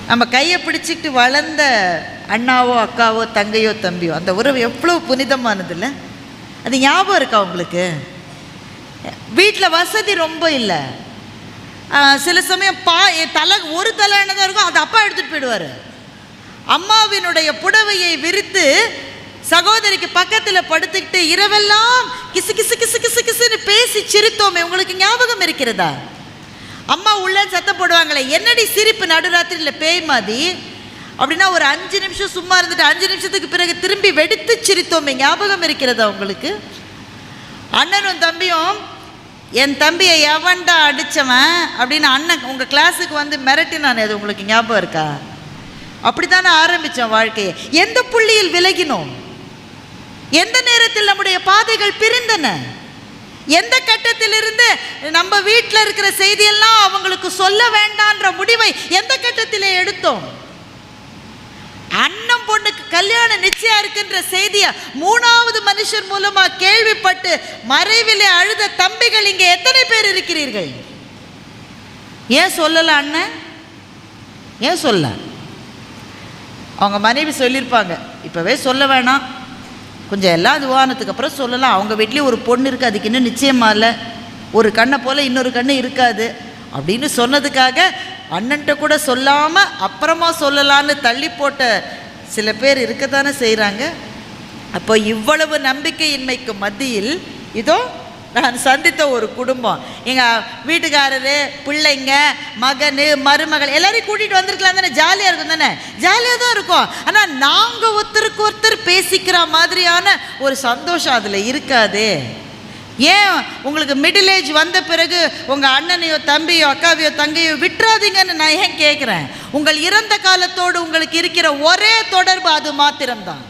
நம்ம கையை பிடிச்சிக்கிட்டு வளர்ந்த அண்ணாவோ அக்காவோ தங்கையோ தம்பியோ அந்த உறவு எவ்வளோ புனிதமானது இல்லை? அது ஞாபகம் இருக்கா உங்களுக்கு? வீட்டில் வசதி ரொம்ப இல்லை, சில சமயம் தலை ஒரு தலைன்னு தான் இருக்கும், அது அப்பா எடுத்துகிட்டு போயிடுவார். அம்மாவினுடைய புடவையை விரித்து சகோதரிக்கு பக்கத்தில் படுத்துக்கிட்டு இரவெல்லாம் கிசு கிசு கிசு கிசு கிசுன்னு பேசி சிரித்தோமே, உங்களுக்கு ஞாபகம் இருக்கிறதா? அம்மா உள்ள சத்தம் போடுவாங்களே, என்னடி சிரிப்பு நடுராத்திரியில் பேய் மாதிரி அப்படின்னா ஒரு 5 நிமிஷம் சும்மா இருந்துட்டு 5 நிமிஷத்துக்கு பிறகு திரும்பி வெடித்து சிரித்தோமே, ஞாபகம் இருக்கிறதா உங்களுக்கு? அண்ணனும் தம்பியும், என் தம்பியை எவன்டா அடித்தவன் அப்படின்னு அண்ணன் உங்கள் கிளாஸுக்கு வந்து மிரட்டினானே, அது உங்களுக்கு ஞாபகம் இருக்கா? அப்படி தானே ஆரம்பித்தோம் வாழ்க்கையை. எந்த புள்ளியில் விலகினோம்? எந்த நேரத்தில் நம்முடைய பாதைகள் பிரிந்தன? எந்த கட்டத்திலிருந்து நம்ம வீட்டில் இருக்கிற செய்தியெல்லாம் அவங்களுக்கு சொல்ல வேண்டான்ற முடிவை எந்த கட்டத்திலே எடுத்தோம்? அண்ணன் பொண்ணுக்கு கல்யாணம் நிச்சயம் இருக்கின்ற செய்தியை 3வது மனுஷன் மூலமா கேள்விப்பட்டு மறைவிலே அழுத தம்பிகள் இங்கே எத்தனை பேர் இருக்கிறீர்கள்? ஏன் சொல்லல அண்ணன்? ஏன் சொல்ல? அவங்க மனைவி சொல்லியிருப்பாங்க, இப்போவே சொல்ல வேணாம், கொஞ்சம் எல்லாம் இதுவானதுக்கு அப்புறம் சொல்லலாம், அவங்க வீட்லேயும் ஒரு பொண்ணு இருக்குது, அதுக்கு இன்னும் நிச்சயமா இல்லை, ஒரு கண்ணை போல் இன்னொரு கண்ணு இருக்காது அப்படின்னு சொன்னதுக்காக அண்ணன்ட்ட கூட சொல்லாமல் அப்புறமா சொல்லலான்னு தள்ளி போட்ட சில பேர் இருக்கத்தானே செய்கிறாங்க. அப்போ இவ்வளவு நம்பிக்கையின்மைக்கு மத்தியில் இதோ நான் சந்தித்த ஒரு குடும்பம், எங்கள் வீட்டுக்காரரு, பிள்ளைங்க, மகன், மருமகள் எல்லாரையும் கூட்டிகிட்டு வந்திருக்கலாம் தானே, ஜாலியாக இருக்கும் தானே? ஜாலியாக தான் இருக்கும். ஆனால் நாங்கள் ஒருத்தருக்கு ஒருத்தர் பேசிக்கிற மாதிரியான ஒரு சந்தோஷம் அதில் இருக்காது. ஏன் உங்களுக்கு மிடில் ஏஜ் வந்த பிறகு உங்கள் அண்ணனையோ தம்பியோ அக்காவையோ தங்கையோ விட்டுறாதீங்கன்னு நான் ஏன் கேட்குறேன்? உங்கள் இறந்த காலத்தோடு உங்களுக்கு இருக்கிற ஒரே தொடர்பு அது மாத்திரம்தான்.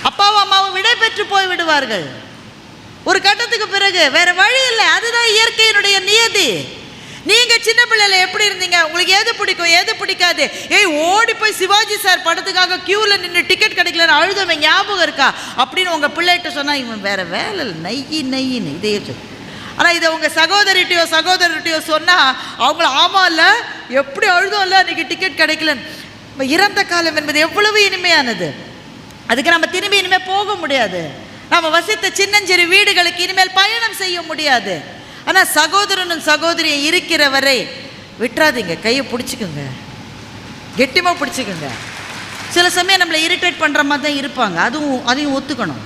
அப்பாவும் அம்மாவும் விடை பெற்று போய் விடுவார்கள் ஒரு கட்டத்துக்கு பிறகு, வேற வழி இல்லை. அதுதான் இயற்கையினுடைய நியதி. நீங்க சின்ன பிள்ளைல எப்படி இருந்தீங்க? உங்களுக்கு எது பிடிக்கும் எது பிடிக்காது? ஓடி போய் சிவாஜி சார் படத்துக்காக கியூவில் நின்று டிக்கெட் கிடைக்கலன்னு அழுதவன் ஞாபகம் இருக்கா அப்படின்னு உங்க பிள்ளைகிட்ட சொன்னா, இவன் வேற வேலை இல்லை, நெய்யின்னு இதையே சொல்லு. ஆனால் இதை உங்க சகோதரிட்டையோ சொன்னா அவங்கள ஆமா இல்லை எப்படி அழுதோம் இல்லை இன்னைக்கு டிக்கெட் கிடைக்கலன்னு. இறந்த காலம் என்பது எவ்வளவு இனிமையானது. அதுக்கு நம்ம திரும்பி இனிமேல் போக முடியாது. நம்ம வசித்த சின்னஞ்சிறு வீடுகளுக்கு இனிமேல் பயணம் செய்ய முடியாது. ஆனால் சகோதரனும் சகோதரியும் இருக்கிற வரை விட்டுறாதீங்க, கையை பிடிச்சிக்குங்க, கெட்டிமாக பிடிச்சிக்குங்க. சில சமயம் நம்மளை இரிட்டேட் பண்ணுற மாதிரி தான் இருப்பாங்க, அதையும் ஒத்துக்கணும்.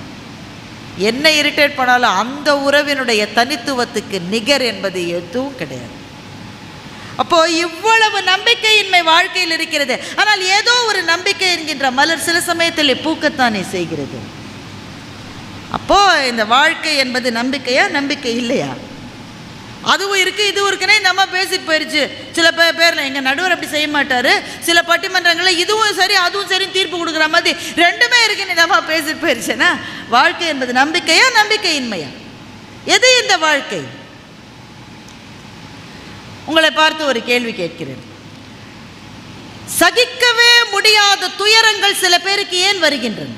என்ன இரிட்டேட் பண்ணாலும் அந்த உறவினுடைய தனித்துவத்துக்கு நிகர் என்பது எதுவும் கிடையாது. அப்போ இவ்வளவு நம்பிக்கையின்மை வாழ்க்கையில் இருக்கிறது. ஆனால் ஏதோ ஒரு நம்பிக்கை என்கின்ற மலர் சில சமயத்தில் பூக்கத்தானே செய்கிறது. அப்போ இந்த வாழ்க்கை என்பது நம்பிக்கையா நம்பிக்கை இல்லையா? அதுவும் இருக்கு இதுவும் இருக்குன்னே நம்ம பேசிட்டு போயிடுச்சு. சில பேர்ல எங்க நடுவர் அப்படி செய்ய மாட்டாரு, சில பட்டிமன்றங்களில் இதுவும் சரி அதுவும் சரி தீர்ப்பு கொடுக்குற மாதிரி ரெண்டுமே இருக்குன்னு நம்ம பேசிட்டு போயிடுச்சுன்னா வாழ்க்கை என்பது நம்பிக்கையா நம்பிக்கையின்மையா? எது இந்த வாழ்க்கை? உங்களை பார்த்து ஒரு கேள்வி கேட்கிறேன். சகிக்கவே முடியாத துயரங்கள் சில பேருக்கு ஏன் வருகின்றன?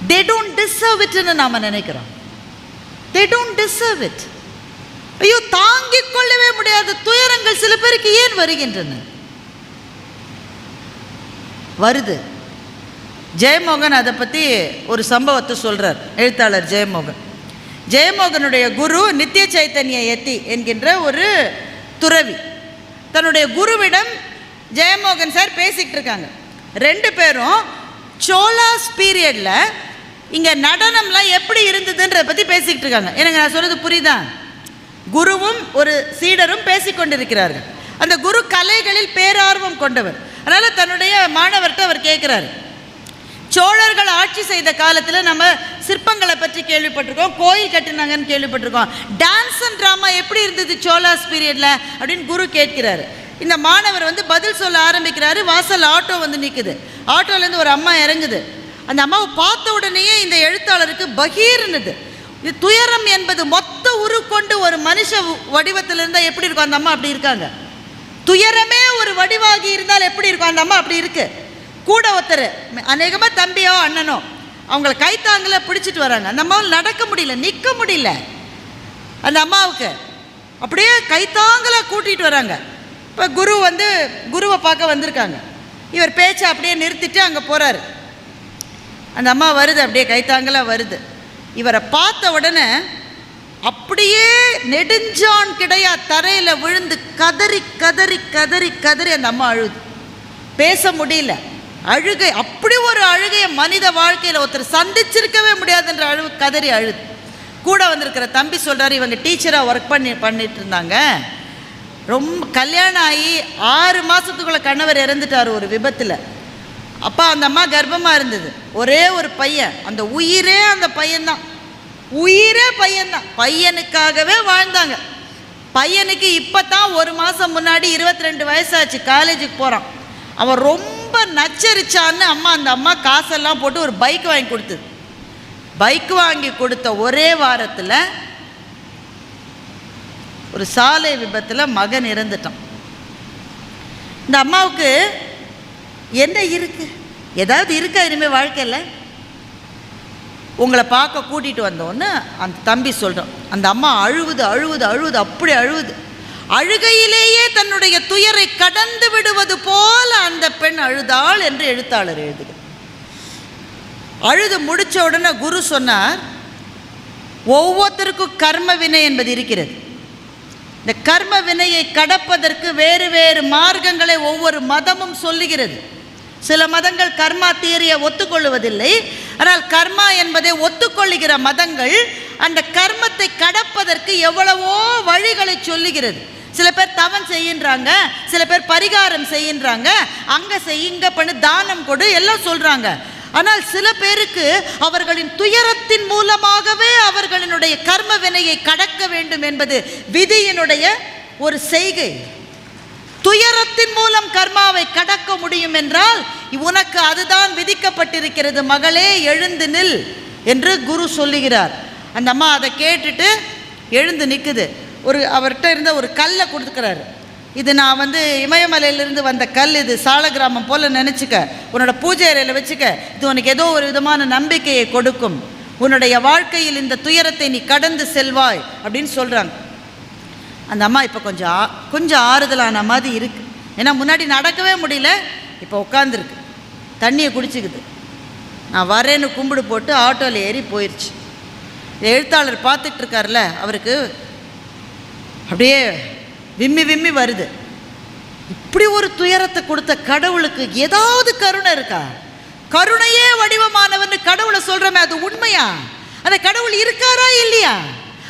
They don't deserve it ன்னு நாம நினைக்கிறோம். They don't deserve it. ஐயோ, தாங்கிக் கொள்ளவே முடியாத துயரங்கள் சில பேருக்கு ஏன் வருகின்றன? வருது. ஜெயமோகன் அதை பற்றி ஒரு சம்பவத்தை சொல்கிறார், எழுத்தாளர் ஜெயமோகன். ஜெயமோகனுடைய குரு நித்திய சைத்தன்ய யதி என்கின்ற ஒரு துறவி. தன்னுடைய குருவிடம் ஜெயமோகன் சார் பேசிக்கிட்டு இருக்காங்க. 2 பேரும் சோலாஸ் பீரியடில் இங்கே நடனம்லாம் எப்படி இருந்ததுன்றதை பற்றி பேசிக்கிட்டு இருக்காங்க. எனக்கு நான் சொல்கிறது புரியுதா? குருவும் ஒரு சீடரும் பேசிக்கொண்டிருக்கிறார்கள். அந்த குரு கலைகளில் பேரார்வம் கொண்டவர். அதனால் தன்னுடைய மாணவர்கிட்ட அவர் கேட்குறாரு, சோழர்கள் ஆட்சி செய்த காலத்தில் நம்ம சிற்பங்களை பற்றி கேள்விப்பட்டிருக்கோம், கோயில் கட்டினாங்கன்னு கேள்விப்பட்டிருக்கோம், டான்ஸ் அண்ட் ட்ராமா எப்படி இருந்தது சோலாஸ் பீரியடில் அப்படின்னு குரு கேட்கிறாரு. இந்த மாணவர் வந்து பதில் சொல்ல ஆரம்பிக்கிறாரு. வாசல் ஆட்டோ வந்து நிற்குது. ஆட்டோலேருந்து ஒரு அம்மா இறங்குது. அந்த அம்மாவை பார்த்த உடனேயே இந்த எழுத்தாளருக்கு பகீர்னுது. இது துயரம் என்பது மொத்த உருக்கொண்டு ஒரு மனுஷ வடிவத்தில் இருந்தால் எப்படி இருக்கும்? அந்த அம்மா அப்படி இருக்காங்க. துயரமே ஒரு வடிவாகி இருந்தால் எப்படி இருக்கும்? அந்த அம்மா அப்படி இருக்கு. கூட ஒருத்தர் அநேகமாக தம்பியோ அண்ணனோ அவங்கள கைத்தாங்கில் பிடிச்சிட்டு வராங்க. அந்த அம்மாவில் நடக்க முடியல, நிற்க முடியல. அந்த அம்மாவுக்கு அப்படியே கைத்தாங்கலாக கூட்டிகிட்டு வராங்க. இப்போ குருவை பார்க்க வந்திருக்காங்க. இவர் பேச்சை அப்படியே நிறுத்திட்டு அங்கே போகிறாரு. அந்த அம்மா வருது, அப்படியே கைத்தாங்கலாக வருது. இவரை பார்த்த உடனே அப்படியே நெடுஞ்சான் கிடையா தரையில் விழுந்து கதறி கதறி கதறி கதறி அந்த அம்மா அழுது. பேச முடியல. அழுகை, அப்படி ஒரு அழுகையை மனித வாழ்க்கையில் ஒருத்தர் சந்திச்சிருக்கவே முடியாதுன்ற கதறி அழுது. கூட வந்திருக்கிற தம்பி சொல்கிறார், இவங்க டீச்சராக ஒர்க் பண்ணிட்டு இருந்தாங்க. ரொம்ப கல்யாணம் ஆகி 6 மாதத்துக்குள்ளே கணவர் இறந்துட்டார் ஒரு விபத்தில். அப்பா அந்த அம்மா கர்ப்பமாக இருந்தது. ஒரே ஒரு பையன். அந்த உயிரே அந்த பையன்தான். உயிரே பையன்தான். பையனுக்காகவே வாழ்ந்தாங்க. பையனுக்கு இப்போ தான் 1 மாதம் முன்னாடி 22 வயசாச்சு. காலேஜுக்கு போகிறான். அவன் ரொம்ப நச்சரிச்சான்னு அந்த அம்மா காசெல்லாம் போட்டு ஒரு பைக் வாங்கி கொடுத்தது. பைக் வாங்கி கொடுத்த ஒரே வாரத்தில் ஒரு சாலை விபத்தில் மகன் இறந்துட்டான். இந்த அம்மாவுக்கு என்ன இருக்கு, ஏதாவது இருக்கா இனிமேல் வாழ்க்கையில்? உங்களை பார்க்க கூட்டிகிட்டு வந்தோன்னு அந்த தம்பி சொல்கிறான். அந்த அம்மா அழுவுது அழுவுது அழுவுது, அப்படி அழுவுது. அழுகையிலேயே தன்னுடைய துயரை கடந்து விடுவது போல அந்த பெண் அழுதாள் என்று எழுத்தாளர் எழுதுகிறார். அழுது முடித்த உடனே குரு சொன்னார், ஒவ்வொருத்தருக்கும் கர்ம வினை என்பது இருக்கிறது. இந்த கர்ம வினையை கடப்பதற்கு வேறு வேறு மார்க்கங்களை ஒவ்வொரு மதமும் சொல்லுகிறது. சில மதங்கள் கர்மா தியரியை ஒத்துக்கொள்வதில்லை. ஆனால் கர்மா என்பதை ஒத்துக்கொள்ளுகிற மதங்கள் அந்த கர்மத்தை கடப்பதற்கு எவ்வளவோ வழிகளை சொல்லுகிறது. சில பேர் தவம் செய்கின்றாங்க, சில பேர் பரிகாரம் செய்கின்றாங்க, அங்கே செய் இங்கே பண்ணு தானம் கொடு எல்லாம் சொல்கிறாங்க. ஆனால் சில பேருக்கு அவர்களின் துயரத்தின் மூலமாகவே அவர்களினுடைய கர்ம வினையை கடக்க வேண்டும் என்பது விதியினுடைய ஒரு செய்கை. துயரத்தின் மூலம் கர்மாவை கடக்க முடியும் என்றால் உனக்கு அதுதான் விதிக்கப்பட்டிருக்கிறது, மகளே எழுந்து நில் என்று குரு சொல்லுகிறார். அந்த அம்மா அதை கேட்டுட்டு எழுந்து நிற்குது. அவர்கிட்ட இருந்த ஒரு கல்லை கொடுத்துக்கிறாரு. இது நான் இமயமலையிலிருந்து வந்த கல், இது சால கிராமம் போல் நினச்சிக்க, உன்னோட பூஜை அறையில் வச்சுக்க, இது உனக்கு ஏதோ ஒரு விதமான நம்பிக்கையை கொடுக்கும், உன்னுடைய வாழ்க்கையில் இந்த துயரத்தை நீ கடந்து செல்வாய் அப்படின்னு சொல்கிறாங்க. அந்த அம்மா இப்போ கொஞ்சம் ஆறுதலான மாதிரி இருக்குது. ஏன்னா முன்னாடி நடக்கவே முடியல, இப்போ உட்காந்துருக்கு, தண்ணியை குடிச்சிக்குது. நான் வரேன்னு கும்பிடு போட்டு ஆட்டோவில் ஏறி போயிடுச்சு. எழுத்தாளர் பார்த்துட்ருக்கார்ல, அவருக்கு அப்படியே விம்மி விம்மி வருது. இப்படி ஒரு துயரத்தை கொடுத்த கடவுளுக்கு ஏதாவது கருணை இருக்கா? கருணையே வடிவமானவன்னு கடவுளை சொல்கிறோமே, அது உண்மையா? அந்த கடவுள் இருக்காரா இல்லையா?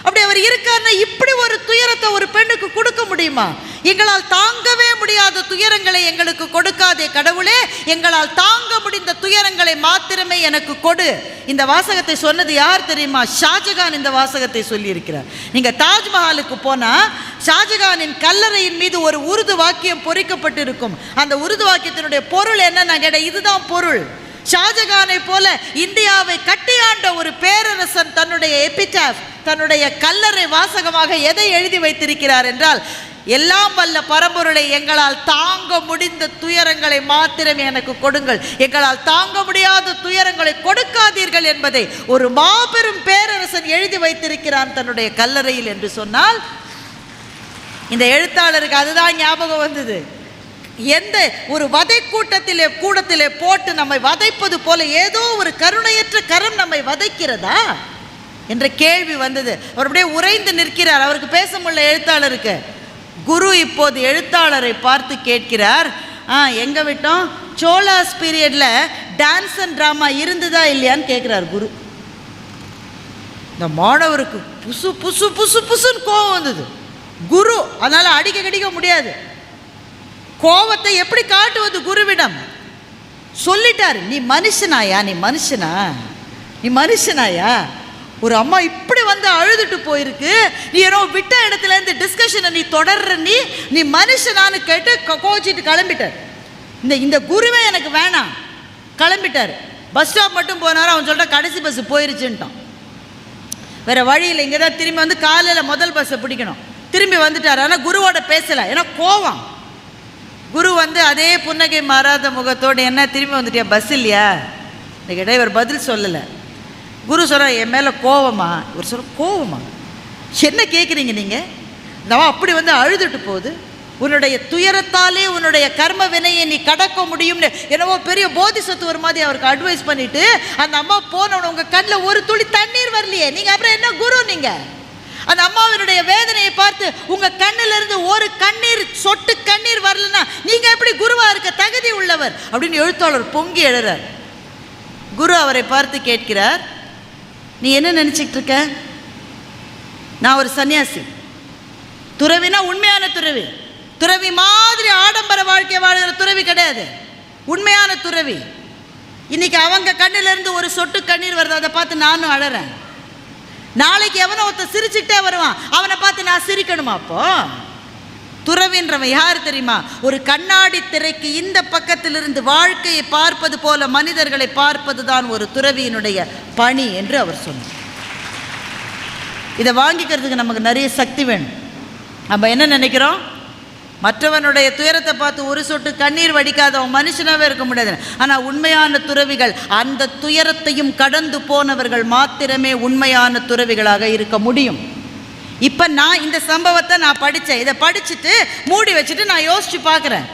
அப்படி அவர் இருக்காருன்னா இப்படி ஒரு துயரத்தை ஒரு பெண்ணுக்கு கொடுக்க முடியுமா? எங்களால் தாங்கவே முடியாத துயரங்களை எங்களுக்கு கொடுக்காதே கடவுளே, எங்களால் தாங்க முடிந்த துயரங்களை மாத்திரமே எனக்கு கொடு. இந்த வாசகத்தை சொன்னது யார் தெரியுமா? ஷாஜகான் இந்த வாசகத்தை சொல்லியிருக்கிறார். நீங்கள் தாஜ்மஹாலுக்கு போனால் ஷாஜகானின் கல்லறையின் மீது ஒரு உருது வாக்கியம் பொறிக்கப்பட்டிருக்கும். அந்த உருது வாக்கியத்தினுடைய பொருள் என்ன நான் கேட்டேன். இதுதான் பொருள். ஷாஜகானை போல இந்தியாவை கட்டியாண்ட ஒரு பேரரசன் தன்னுடைய எபிடாஃப், தன்னுடைய கல்லறை வாசகமாக எதை எழுதி வைத்திருக்கிறார் என்றால், எல்லாம் வல்ல பரம்பொருளை எங்களால் தாங்க முடிந்த துயரங்களை மாத்திரம் எனக்கு கொடுங்கள், எங்களால் தாங்க முடியாத துயரங்களை கொடுக்காதீர்கள் என்பதை ஒரு மாபெரும் பேரரசன் எழுதி வைத்திருக்கிறான் தன்னுடைய கல்லறையில் என்று சொன்னால், இந்த எழுத்தாளருக்கு அதுதான் ஞாபகம் வந்தது. எந்த ஒரு வதை கூடத்திலே போட்டு நம்மை வதைப்பது போல ஏதோ ஒரு கருணையற்ற கரம் நம்மை வதைக்கிறதா என்ற கேள்வி வந்தது. அவர் அப்படியே உறைந்து நிற்கிறார். அவருக்கு பேச முடியல எழுத்தாளருக்கு. குரு இப்போது எழுத்தாளரை பார்த்து கேட்கிறார், எங்கே விட்டோம்? சோலாஸ் பீரியடில் டான்ஸ் அண்ட் ட்ராமா இருந்ததா இல்லையான்னு கேட்குறார் குரு. இந்த மாணவருக்கு புசு புசு புசு புசுன்னு கோபம் வந்தது. குரு அதனால் அடிக்க முடியாது. கோபத்தை எப்படி காட்டுவது குருவிடம்? சொல்லிட்டாரு, நீ மனுஷனாயா? நீ மனுஷனாயா? ஒரு அம்மா இப்படி அழுதுட்டு போயிருக்கு, நீ ஏதோ விட்ட இடத்துல இருந்து டிஸ்கஷனை நீ தொடர்ற, நீ மனுஷனான்னு கேட்டு கோச்சிட்டு கிளம்பிட்டார். இந்த குருவே எனக்கு வேணாம், கிளம்பிட்டார். பஸ் ஸ்டாப் மட்டும் போனார். அவன் சொல்லிட்ட கடைசி பஸ் போயிருச்சுன்ட்டான். வேற வழியில் இங்கே தான் திரும்பி காலையில் முதல் பஸ்ஸை பிடிக்கணும். திரும்பி வந்துட்டார். ஆனால் குருவோட பேசலை, ஏன்னா கோவம். குரு அதே புன்னகை மாறாத முகத்தோடு, என்ன திரும்பி வந்துட்டியா, பஸ் இல்லையா? இந்த இவர் பதில் சொல்லலை. குரு சொல்கிறார், என் மேலே கோவமா? இவர் சொல்ல, கோவமா? என்ன கேட்குறீங்க நீங்கள்? அப்படி வந்து அழுதுட்டு போகுது. உன்னுடைய துயரத்தாலே உன்னுடைய கர்ம வினையை நீ கடக்க முடியும்னு என்னவோ பெரிய போதிசத்துவர் மாதிரி அவருக்கு அட்வைஸ் பண்ணிட்டு அந்த அம்மா போனவன உங்கள் கண்ணில் ஒரு துளி தண்ணீர் வரலையே, நீங்கள் அப்புறம் என்ன குரு? நீங்கள் அந்த அம்மாவினுடைய வேதனையை பார்த்து உங்கள் கண்ணிலிருந்து ஒரு கண்ணீர் சொட்டு கண்ணீர் வரலன்னா நீங்கள் எப்படி குருவாக இருக்க தகுதி உள்ளவர் அப்படின்னு எழுத்தாளர் பொங்கி எழுறார். குரு அவரை பார்த்து கேட்கிறார், நீ என்ன நினச்சிக்கிட்டு இருக்க? நான் ஒரு சன்னியாசி. துறவினா உண்மையான துறவி. துறவி மாதிரி ஆடம்பர வாழ்க்கை வாழ்கிற துறவி கிடையாது, உண்மையான துறவி. இன்னைக்கு அவங்க கண்ணிலிருந்து ஒரு சொட்டு கண்ணீர் வருது, அதை பார்த்து நானும் அழறேன். நாளைக்கு எவனோ ஒருத்தர் சிரிச்சுக்கிட்டே வருவான், அவனை பார்த்து நான் சிரிக்கணுமா? அப்போ துறவின்றவன் யார் தெரியுமா? ஒரு கண்ணாடி திரைக்கு இந்த பக்கத்திலிருந்து வாழ்க்கையை பார்ப்பது போல மனிதர்களை பார்ப்பது தான் ஒரு துறவியினுடைய பணி என்று அவர் சொன்னார். இதை வாங்கிக்கிறதுக்கு நமக்கு நிறைய சக்தி வேணும். நம்ம என்ன நினைக்கிறோம்? மற்றவனுடைய துயரத்தை பார்த்து ஒரு சொட்டு கண்ணீர் வடிக்காதவன் மனுஷனாகவே இருக்க முடியாது. ஆனால் உண்மையான துறவிகள் அந்த துயரத்தையும் கடந்து போனவர்கள் மாத்திரமே உண்மையான துறவிகளாக இருக்க முடியும். இப்போ நான் இந்த சம்பவத்தை நான் படித்தேன். இதை படிச்சுட்டு மூடி வச்சுட்டு நான் யோசித்து பார்க்குறேன்,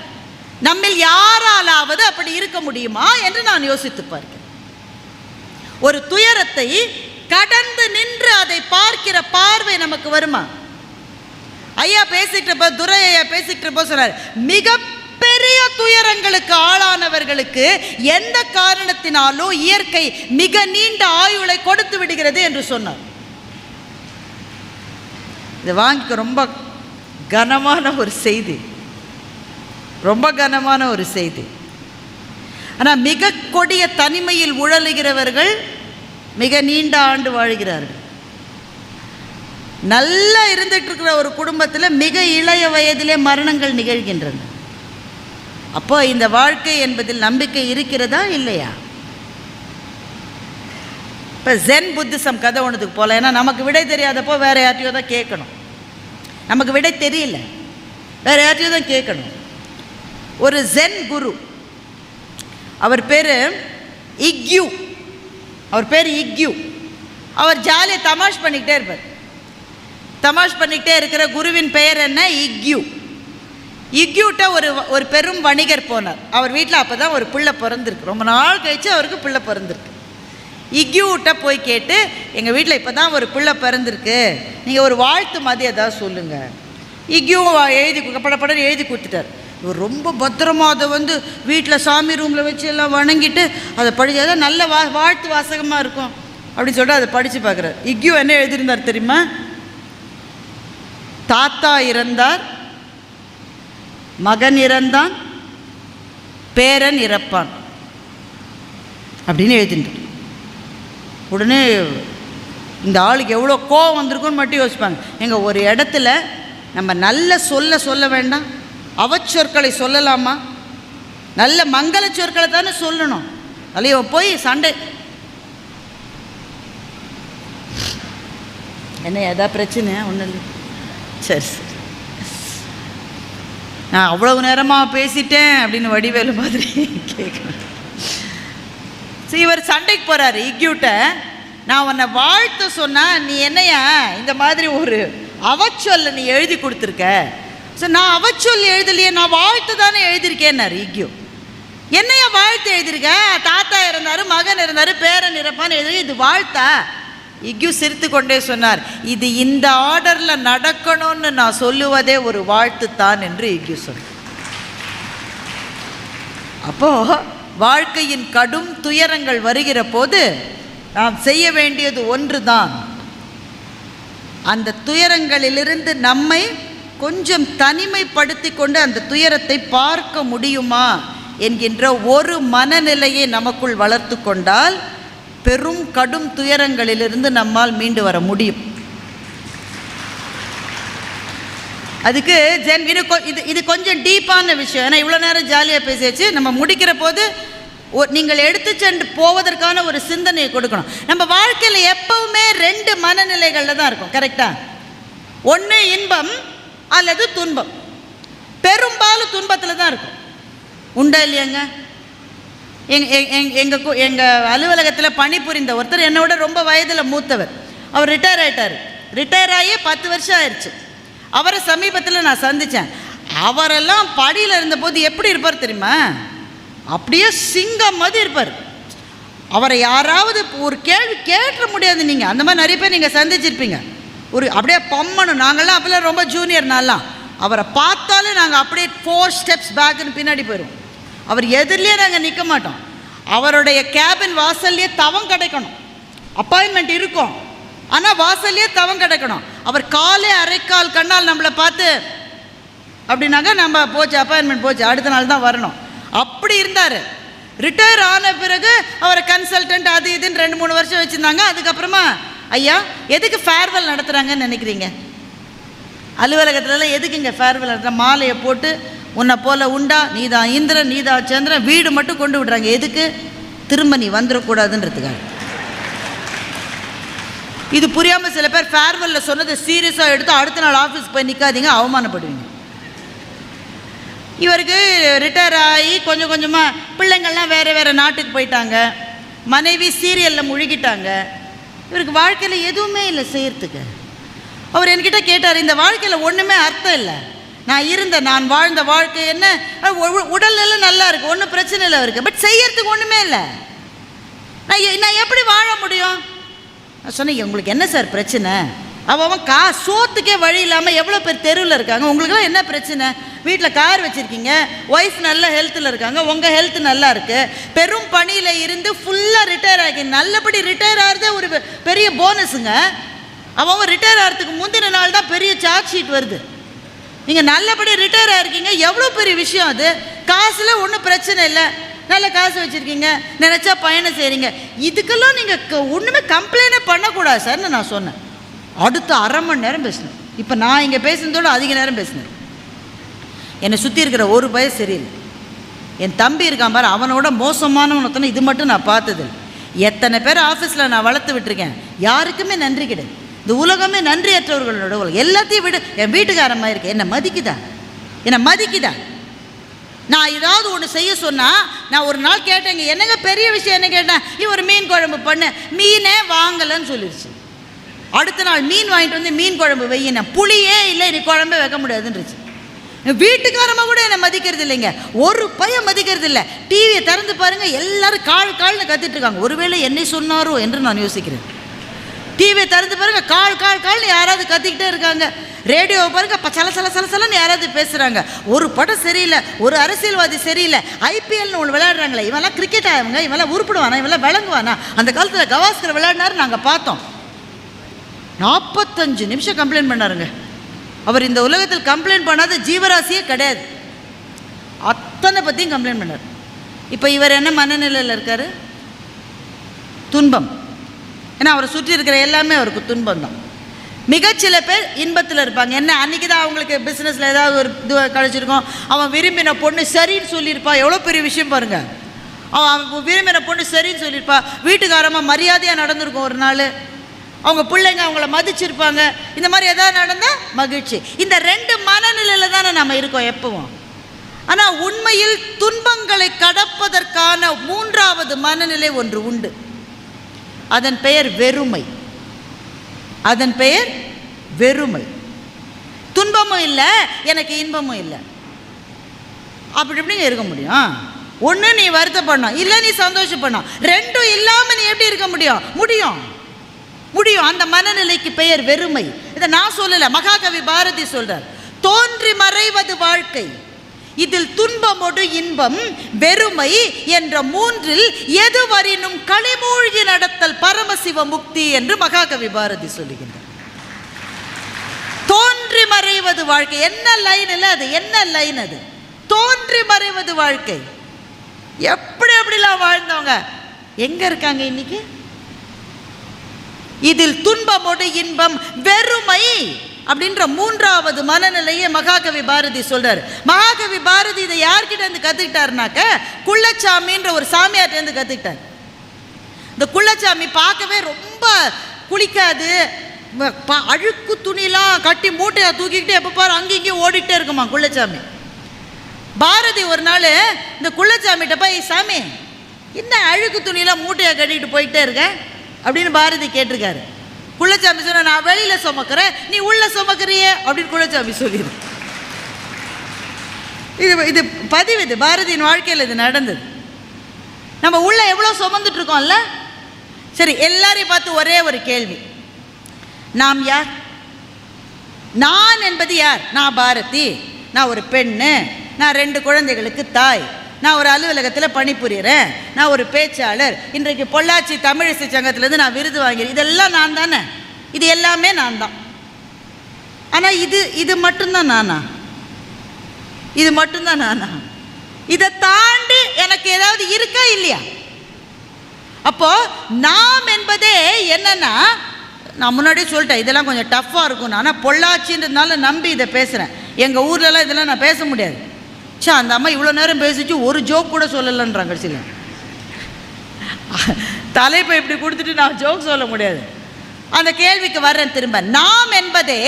நம்மில் யாராலாவது அப்படி இருக்க முடியுமா என்று நான் யோசித்து பார்க்கிறேன். ஒரு துயரத்தை கடந்து நின்று அதை பார்க்கிற பார்வை நமக்கு வருமா? ஐயா பேசிக்கிட்டப்போ, துரை ஐயா பேசிக்கிட்டப்போ சொன்னார், மிகப்பெரிய துயரங்களுக்கு ஆளானவர்களுக்கு எந்த காரணத்தினாலும் இயற்கை மிக நீண்ட ஆயுளை கொடுத்து விடுகிறது என்று சொன்னார். இதை வாங்கிக்க ரொம்ப கனமான ஒரு செய்தி, ரொம்ப கனமான ஒரு செய்தி. ஆனால் மிக கொடிய தனிமையில் உழலுகிறவர்கள் மிக நீண்ட ஆண்டு வாழ்கிறார்கள். நல்லா இருந்துட்டு இருக்கிற ஒரு குடும்பத்தில் மிக இளைய வயதிலே மரணங்கள் நிகழ்கின்றன. அப்போ இந்த வாழ்க்கை என்பதில் நம்பிக்கை இருக்கிறதா இல்லையா? இப்போ ஜென் புத்திசம் கதை ஒன்றுத்துக்கு போகலாம். ஏன்னா நமக்கு விடை தெரியாதப்போ வேறு யார்ட்டையோ தான் கேட்கணும். நமக்கு விடை தெரியல, வேறு யார்ட்டையோ தான் கேட்கணும். ஒரு ஜென் குரு, அவர் பேர் இக்யூ. அவர் ஜாலியாக தமாஷ் பண்ணிக்கிட்டே இருப்பார். தமாஷ் பண்ணிக்கிட்டே இருக்கிற குருவின் பெயர் என்ன? இக்யூ. இக்யூட்ட ஒரு பெரும் வணிகர் போனார். அவர் வீட்டில் அப்போ தான் ஒரு பிள்ளை பிறந்திருக்கு. ரொம்ப நாள் கழித்து அவருக்கு பிள்ளை பிறந்திருக்கு. இக்யூட்ட போய் கேட்டு, எங்கள் வீட்டில் இப்போ தான் ஒரு பிள்ளை பிறந்திருக்கு, நீங்கள் ஒரு வாழ்த்து மாதிரி ஏதாவது சொல்லுங்கள். இக்யூ படப்படன்னு எழுதி கொடுத்துட்டார். இவர் ரொம்ப பத்திரமாக அதை வந்து வீட்டில் சாமி ரூமில் வச்சு எல்லாம் வணங்கிட்டு அதை படித்து, அதான் நல்ல வாழ்த்து வாசகமாக இருக்கும் அப்படின்னு சொல்லிட்டு அதை படித்து பார்க்குறாரு. இக்யூ என்ன எழுதியிருந்தார் தெரியுமா? தாத்தா இறந்தார், மகன் இறந்தான், பேரன் இறப்பான் அப்படின்னு எழுதிட்டார். உடனே இந்த ஆளுக்கு எவ்வளோ கோவம் வந்திருக்குன்னு மட்டும் யோசிப்பாங்க. எங்கள் ஒரு இடத்துல நம்ம நல்ல சொல்ல வேண்டாம், அவச்சொற்களை சொல்லலாமா? நல்ல மங்கள சொற்களை தானே சொல்லணும். அல்லையோ போய் சண்டை என்ன ஏதாவது பிரச்சனை ஒன்றும் இல்லை. சரி சரி, நான் அவ்வளவு நேரமாக பேசிட்டேன் அப்படின்னு வடிவேலு மாதிரி கேட்கணும். சரி, இவர் சண்டைக்கு போகிறாரு இக்யூட்ட. நான் உன்னை வாழ்த்து சொன்னால் நீ என்னையா இந்த மாதிரி ஒரு அவச்சொல்ல நீ எழுதி கொடுத்துருக்க. ஸோ நான் அவச்சொல் எழுதலையே, நான் வாழ்த்து தானே எழுதியிருக்கேன்னாரு இக்யூ. என்னையா வாழ்த்து எழுதியிருக்க? தாத்தா இறந்தார், மகன் இறந்தார், பேரன் இறப்பான்னு எழுதி, இது வாழ்த்தா? இக்யூ சிரித்து கொண்டே சொன்னார், இது இந்த ஆர்டரில் நடக்கணும்னு நான் சொல்லுவதே ஒரு வாழ்த்து தான் என்று இக்யூ சொன்னார். அப்போது வாழ்க்கையின் கடும் துயரங்கள் வருகிற போது நாம் செய்ய வேண்டியது ஒன்று தான், அந்த துயரங்களிலிருந்து நம்மை கொஞ்சம் தனிமைப்படுத்தி கொண்டு அந்த துயரத்தை பார்க்க முடியுமா என்கின்ற ஒரு மனநிலையை நமக்குள் வளர்த்து கொண்டால் பெரும் கடும் துயரங்களிலிருந்து நம்மால் மீண்டு வர முடியும். அதுக்கு இது கொஞ்சம் டீப்பான விஷயம். ஏன்னா இவ்வளோ நேரம் ஜாலியாக பேசியாச்சு. நம்ம முடிக்கிற போது நீங்கள் எடுத்து சென்று போவதற்கான ஒரு சிந்தனையை கொடுக்கணும். நம்ம வாழ்க்கையில் எப்பவுமே 2 மனநிலைகளில் தான் இருக்கும், கரெக்டாக? ஒன்று இன்பம் அல்லது துன்பம். பெரும்பாலும் துன்பத்தில் தான் இருக்கும். உண்டா இல்லையாங்க? எங்கள் அலுவலகத்தில் பணிபுரிந்த ஒருத்தர் என்னோட ரொம்ப வயதில் மூத்தவர். அவர் ரிட்டையர் ஆகிட்டார். ரிட்டையர் ஆகி 10 வருஷம் ஆயிடுச்சு. அவரை சமீபத்தில் நான் சந்தித்தேன். அவரெல்லாம் படியில் இருந்தபோது எப்படி இருப்பார் தெரியுமா? அப்படியே சிங்கம் மாதிரி இருப்பார். அவரை யாராவது ஒரு கேள்வி கேட்ட முடியாது. நீங்கள் அந்த மாதிரி நிறைய பேர் நீங்கள் சந்திச்சிருப்பீங்க. ஒரு அப்படியே பொம்மனும். நாங்கள்லாம் அப்போல்லாம் ரொம்ப ஜூனியர். நான்லாம் அவரை பார்த்தாலே நாங்கள் அப்படியே 4 steps பேக்குன்னு பின்னாடி போயிடுவோம். அவர் எதிரிலே நாங்கள் நிற்க மாட்டோம். அவருடைய கேபின் வாசல்லையே தவம் கிடைக்கணும். அப்பாயின்மெண்ட் இருக்கும், ஆனால் வாசல்லையே தவம் கிடைக்கணும். அவர் காலே அரைக்கால் கண்ணால் நம்மளை பார்த்து அப்படின்னாக்க நம்ம போச்சு, அப்பாயின்மெண்ட் போச்சு, அடுத்த நாள் தான் வரணும். அப்படி இருந்தார். ரிட்டையர் ஆன பிறகு அவரை கன்சல்டன்ட் அது இதுன்னு 2-3 வருஷம் வச்சுருந்தாங்க. அதுக்கப்புறமா ஐயா எதுக்கு ஃபேர்வெல் நடத்துகிறாங்கன்னு நினைக்கிறீங்க? அலுவலகத்துலலாம் எதுக்கு இங்கே ஃபேர்வெல் நடத்துகிற? மாலையை போட்டு உன்னை போல் உண்டா, நீதான் இந்திரன் நீதான் சந்திரன், வீடு மட்டும் கொண்டு விடுறாங்க. எதுக்கு? திரும்ப நீ வந்துடக்கூடாதுன்றதுக்காக. இது புரியாமல் சில பேர் ஃபேர்வெல்லில் சொன்னதை சீரியஸாக எடுத்து அடுத்த நாள் ஆஃபீஸ்க்கு போய் நிற்காதீங்க, அவமானப்படுவீங்க. இவருக்கு ரிட்டையர் ஆகி கொஞ்சம் கொஞ்சமாக பிள்ளைங்கள்லாம் வேறு நாட்டுக்கு போயிட்டாங்க. மனைவி சீரியலில் முழுகிட்டாங்க. இவருக்கு வாழ்க்கையில் எதுவுமே இல்லை செய்கிறதுக்கு. அவர் என்கிட்ட கேட்டார், இந்த வாழ்க்கையில் ஒன்றுமே அர்த்தம் இல்லை. நான் வாழ்ந்த வாழ்க்கை என்ன, உடல் எல்லாம் நல்லா இருக்குது, ஒன்றும் பிரச்சனை இல்லை இருக்குது, பட் செய்யறதுக்கு ஒன்றுமே இல்லை. நான் எப்படி வாழ முடியும்? நான் சொன்னேன், உங்களுக்கு என்ன சார் பிரச்சனை? அவன் சோத்துக்கே வழி இல்லாமல் எவ்வளோ பேர் தெருவில் இருக்காங்க. உங்களுக்குலாம் என்ன பிரச்சனை? வீட்டில் கார் வச்சுருக்கீங்க, ஒய்ஃப் நல்ல ஹெல்த்தில் இருக்காங்க, உங்கள் ஹெல்த் நல்லா இருக்குது, பெரும் பணியில் இருந்து ஃபுல்லாக ரிட்டையர் ஆகி நல்லபடி ரிட்டையர் ஆகிறதே ஒரு பெரிய போனஸுங்க. அவன் ரிட்டையர் ஆகிறதுக்கு முந்தின நாள் தான் பெரிய சார்ஜ் ஷீட் வருது. நீங்கள் நல்லபடி ரிட்டையர் ஆகிருக்கீங்க, எவ்வளோ பெரிய விஷயம் அது. காசில் ஒன்றும் பிரச்சனை இல்லை, நல்ல காசு வச்சுருக்கீங்க, நினச்சா பயணம் செய்கிறீங்க. இதுக்கெல்லாம் நீங்கள் ஒன்றுமே கம்ப்ளைண்டே பண்ணக்கூடாது சார்னு நான் சொன்னேன். அடுத்த 1/2 மணி நேரம் பேசினேன். இப்போ நான் இங்கே பேசுனதோடு அதிக நேரம் பேசினேன். என்னை சுற்றி இருக்கிற ஒரு பயம் சரியில்லை. என் தம்பி இருக்கான் பாரு, அவனோட மோசமானவனத்தனை இது மட்டும் நான் பார்த்தது. எத்தனை பேர் ஆஃபீஸில் நான் வளர்த்து விட்டுருக்கேன். யாருக்குமே நன்றி கிடையாது. இந்த உலகமே நன்றியற்றவர்களோட உலகம். எல்லாத்தையும் விட என் வீட்டுக்காரமாக இருக்கேன். என்னை மதிக்குதா? நான் ஏதாவது ஒன்று செய்ய சொன்னால், நான் ஒரு நாள் கேட்டேங்க, என்னங்க பெரிய விஷயம் என்ன கேட்டேன், ஒரு மீன் குழம்பு பண்ணு, மீனே வாங்கலைன்னு சொல்லிடுச்சு. அடுத்த நாள் மீன் வாங்கிட்டு வந்து மீன் குழம்பு வையினேன், புளியே இல்லை, நீ குழம்பே வைக்க முடியாதுன்றுச்சு. வீட்டுக்காரமாக கூட என்னை மதிக்கிறது இல்லைங்க. ஒரு பையன் மதிக்கிறது இல்லை. டிவியை திறந்து பாருங்கள், எல்லாரும் கால்னு கத்திட்டு இருக்காங்க. ஒருவேளை என்னை சொன்னாரோ என்று நான் யோசிக்கிறேன். டிவியை திறந்து பாருங்கள், கால்னு யாராவது கத்திக்கிட்டே இருக்காங்க. ரேடியோவை பாருங்கள், சலன்னு யாராவது பேசுகிறாங்க. ஒரு படம் சரியில்லை, ஒரு அரசியல்வாதி சரியில்லை, ஐபிஎல்னு ஒன்று விளையாடுறாங்களே, இவெல்லாம் கிரிக்கெட் ஆகுங்க, இவெல்லாம் உருப்பிடுவானா, இவெல்லாம் விளங்குவானா. அந்த காலத்தில் கவாஸ்கர் விளையாடினாரு, நாங்கள் பார்த்தோம். 45 நிமிஷம் கம்ப்ளைண்ட் பண்ணாருங்க. அவர் இந்த உலகத்தில் கம்ப்ளைண்ட் பண்ணாத ஜீவராசியே கிடையாது. அத்தனை பற்றியும் கம்ப்ளைண்ட் பண்ணார். இப்போ இவர் என்ன மனநிலையில் இருக்கார்? துன்பம். ஏன்னா அவரை சுற்றி இருக்கிற எல்லாமே அவருக்கு துன்பம் தான். மிகச்சில பேர் இன்பத்தில் இருப்பாங்க. என்ன அன்றைக்கி தான் அவங்களுக்கு பிஸ்னஸில் ஏதாவது ஒரு இது கழிச்சிருக்கோம். அவன் விரும்பின பொண்ணு சரின்னு சொல்லியிருப்பா. எவ்வளோ பெரிய விஷயம் பாருங்கள். அவன் விரும்பின பொண்ணு சரின்னு சொல்லியிருப்பா. வீட்டுக்காரமாக மரியாதையாக நடந்திருக்கும். ஒரு நாள் அவங்க பிள்ளைங்க அவங்கள மதிச்சிருப்பாங்க. இந்த மாதிரி எதாவது நடந்தால் மகிழ்ச்சி. இந்த 2 மனநிலையில் தானே நம்ம இருக்கோம் எப்பவும். ஆனால் உண்மையில் துன்பங்களை கடப்பதற்கான 3வது மனநிலை ஒன்று உண்டு. அதன் பெயர் வெறுமை. துன்பமும் இல்லை, எனக்கு இன்பமும் இல்லை. அப்படி எப்படிங்க இருக்க முடியும்? ஒன்று நீ வருத்தப்படணும், இல்லை நீ சந்தோஷப்படணும். 2ம் இல்லாமல் நீ எப்படி இருக்க முடியும்? அந்த மனநிலைக்கு பெயர் வெறுமை. இதை நான் சொல்லல, மகாகவி பாரதி சொல்றார். தோன்றி மறைவது வாழ்க்கை, இதில் துன்பமொடு இன்பம் வெறுமை என்ற 3ல் எதுவரினும் களிமூழ்கி நடத்தல் பரமசிவ முக்தி என்று மகாகவி பாரதி சொல்லுகின்றார். தோன்றி மறைவது வாழ்க்கை. என்ன லைன் இல்லை அது, என்ன லைன் அது? தோன்றி மறைவது வாழ்க்கை. எப்படிலாம் வாழ்ந்தவங்க எங்க இருக்காங்க இன்னைக்கு? இதில் துன்பமோடு இன்பம் வெறுமை அப்படின்ற 3வது மனநிலையை மகாகவி பாரதி சொல்றாரு. மகாகவி பாரதி இதை யார்கிட்ட இருந்து கத்துக்கிட்டாருனாக்க, குள்ளச்சாமின்ற ஒரு சாமியார்ட்ட இருந்து கத்துக்கிட்டார். இந்த குள்ளச்சாமி பார்க்கவே ரொம்ப குளிக்காது, அழுக்கு துணிலாம் கட்டி மூட்டையா தூக்கிக்கிட்டு எப்போ பாரு அங்கே இங்கேயும் ஓடிக்கிட்டே இருக்குமா குள்ளச்சாமி. பாரதி ஒரு நாள் இந்த குள்ளச்சாமிகிட்ட போய், சாமி என்ன அழுக்கு துணியெல்லாம் மூட்டையாக கட்டிக்கிட்டு போயிட்டே இருக்க அப்படின்னு பாரதி கேட்டிருக்காரு. குள்ளச்சாமி சொன்ன நான் வெளியில் சுமக்கிறேன், நீ உள்ள சுமக்கிறியே அப்படின்னு குள்ளச்சாமி சொல்லிடு. இது பதிவு, இது பாரதியின் வாழ்க்கையில் இது நடந்தது. நம்ம உள்ள எவ்வளோ சுமந்துட்டு இருக்கோம்ல. சரி, எல்லாரையும் பார்த்து ஒரே ஒரு கேள்வி, நாம் யார்? நான் என்பது யார்? நான் பாரதி, நான் ஒரு பெண்ணு, நான் 2 குழந்தைகளுக்கு தாய், நான் ஒரு அலுவலகத்தில் பணிபுரிகிறேன், நான் ஒரு பேச்சாளர், இன்றைக்கு பொள்ளாச்சி தமிழிசை சங்கத்திலேருந்து நான் விருது வாங்கிறேன். இதெல்லாம் நான் தானே, இது எல்லாமே நான் தான். ஆனால் இது மட்டும்தான் நானா? இது மட்டும்தான் நானா? இதை தாண்டி எனக்கு ஏதாவது இருக்கா இல்லையா? அப்போ நாம் என்பதே என்னன்னா, நான் முன்னாடியே சொல்லிட்டேன் இதெல்லாம் கொஞ்சம் டஃப்பாக இருக்கும். ஆனால் பொள்ளாச்சின்றதுனால நம்பி இதை பேசுகிறேன். எங்கள் ஊர்லலாம் இதெல்லாம் நான் பேச முடியாது. அந்த அம்மா இவ்வளோ நேரம் பேசிச்சு ஒரு ஜோக் கூட சொல்லலைன்றாங்க. கடைசியில் தலைப்பை இப்படி கொடுத்துட்டு நான் ஜோக் சொல்ல முடியாது. அந்த கேள்விக்கு வர்றேன் திரும்ப. நாம் என்பதே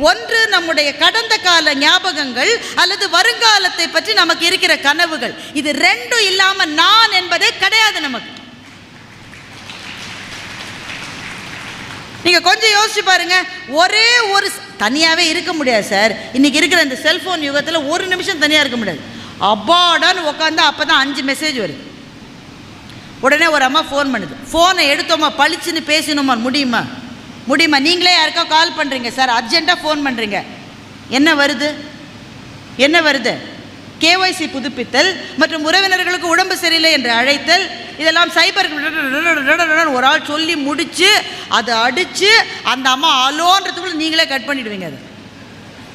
ஒன்று நம்முடைய கடந்த கால ஞாபகங்கள் அல்லது வருங்காலத்தை பற்றி நமக்கு இருக்கிற கனவுகள். இது 2 இல்லாமல் நான் என்பதே கிடையாது நமக்கு. நீங்கள் கொஞ்சம் யோசிச்சு பாருங்க. ஒரே ஒரு தனியாகவே இருக்க முடியாது சார். இன்றைக்கி இருக்கிற இந்த செல்ஃபோன் யுகத்தில் ஒரு நிமிஷம் தனியாக இருக்க முடியாது. அப்பாடான்னு உட்காந்து அப்போ தான் 5 மெசேஜ் வருது. உடனே ஒரு அம்மா ஃபோன் பண்ணுது. ஃபோனை எடுத்தோமா பளிச்சுன்னு பேசணுமா? முடியுமா? நீங்களே யாருக்கா கால் பண்ணுறீங்க சார், அர்ஜென்ட்டாக ஃபோன் பண்ணுறீங்க, என்ன வருது? கேஒய்சி புதுப்பித்தல் மற்றும் உறவினர்களுக்கு உடம்பு சரியில்லை என்று அழைத்தல், இதெல்லாம் சைபர் ஒரு ஆள் சொல்லி முடித்து அதை அடித்து அந்த அம்மா அலோன்றதுக்குள்ள நீங்களே கட் பண்ணிவிடுவீங்க. அது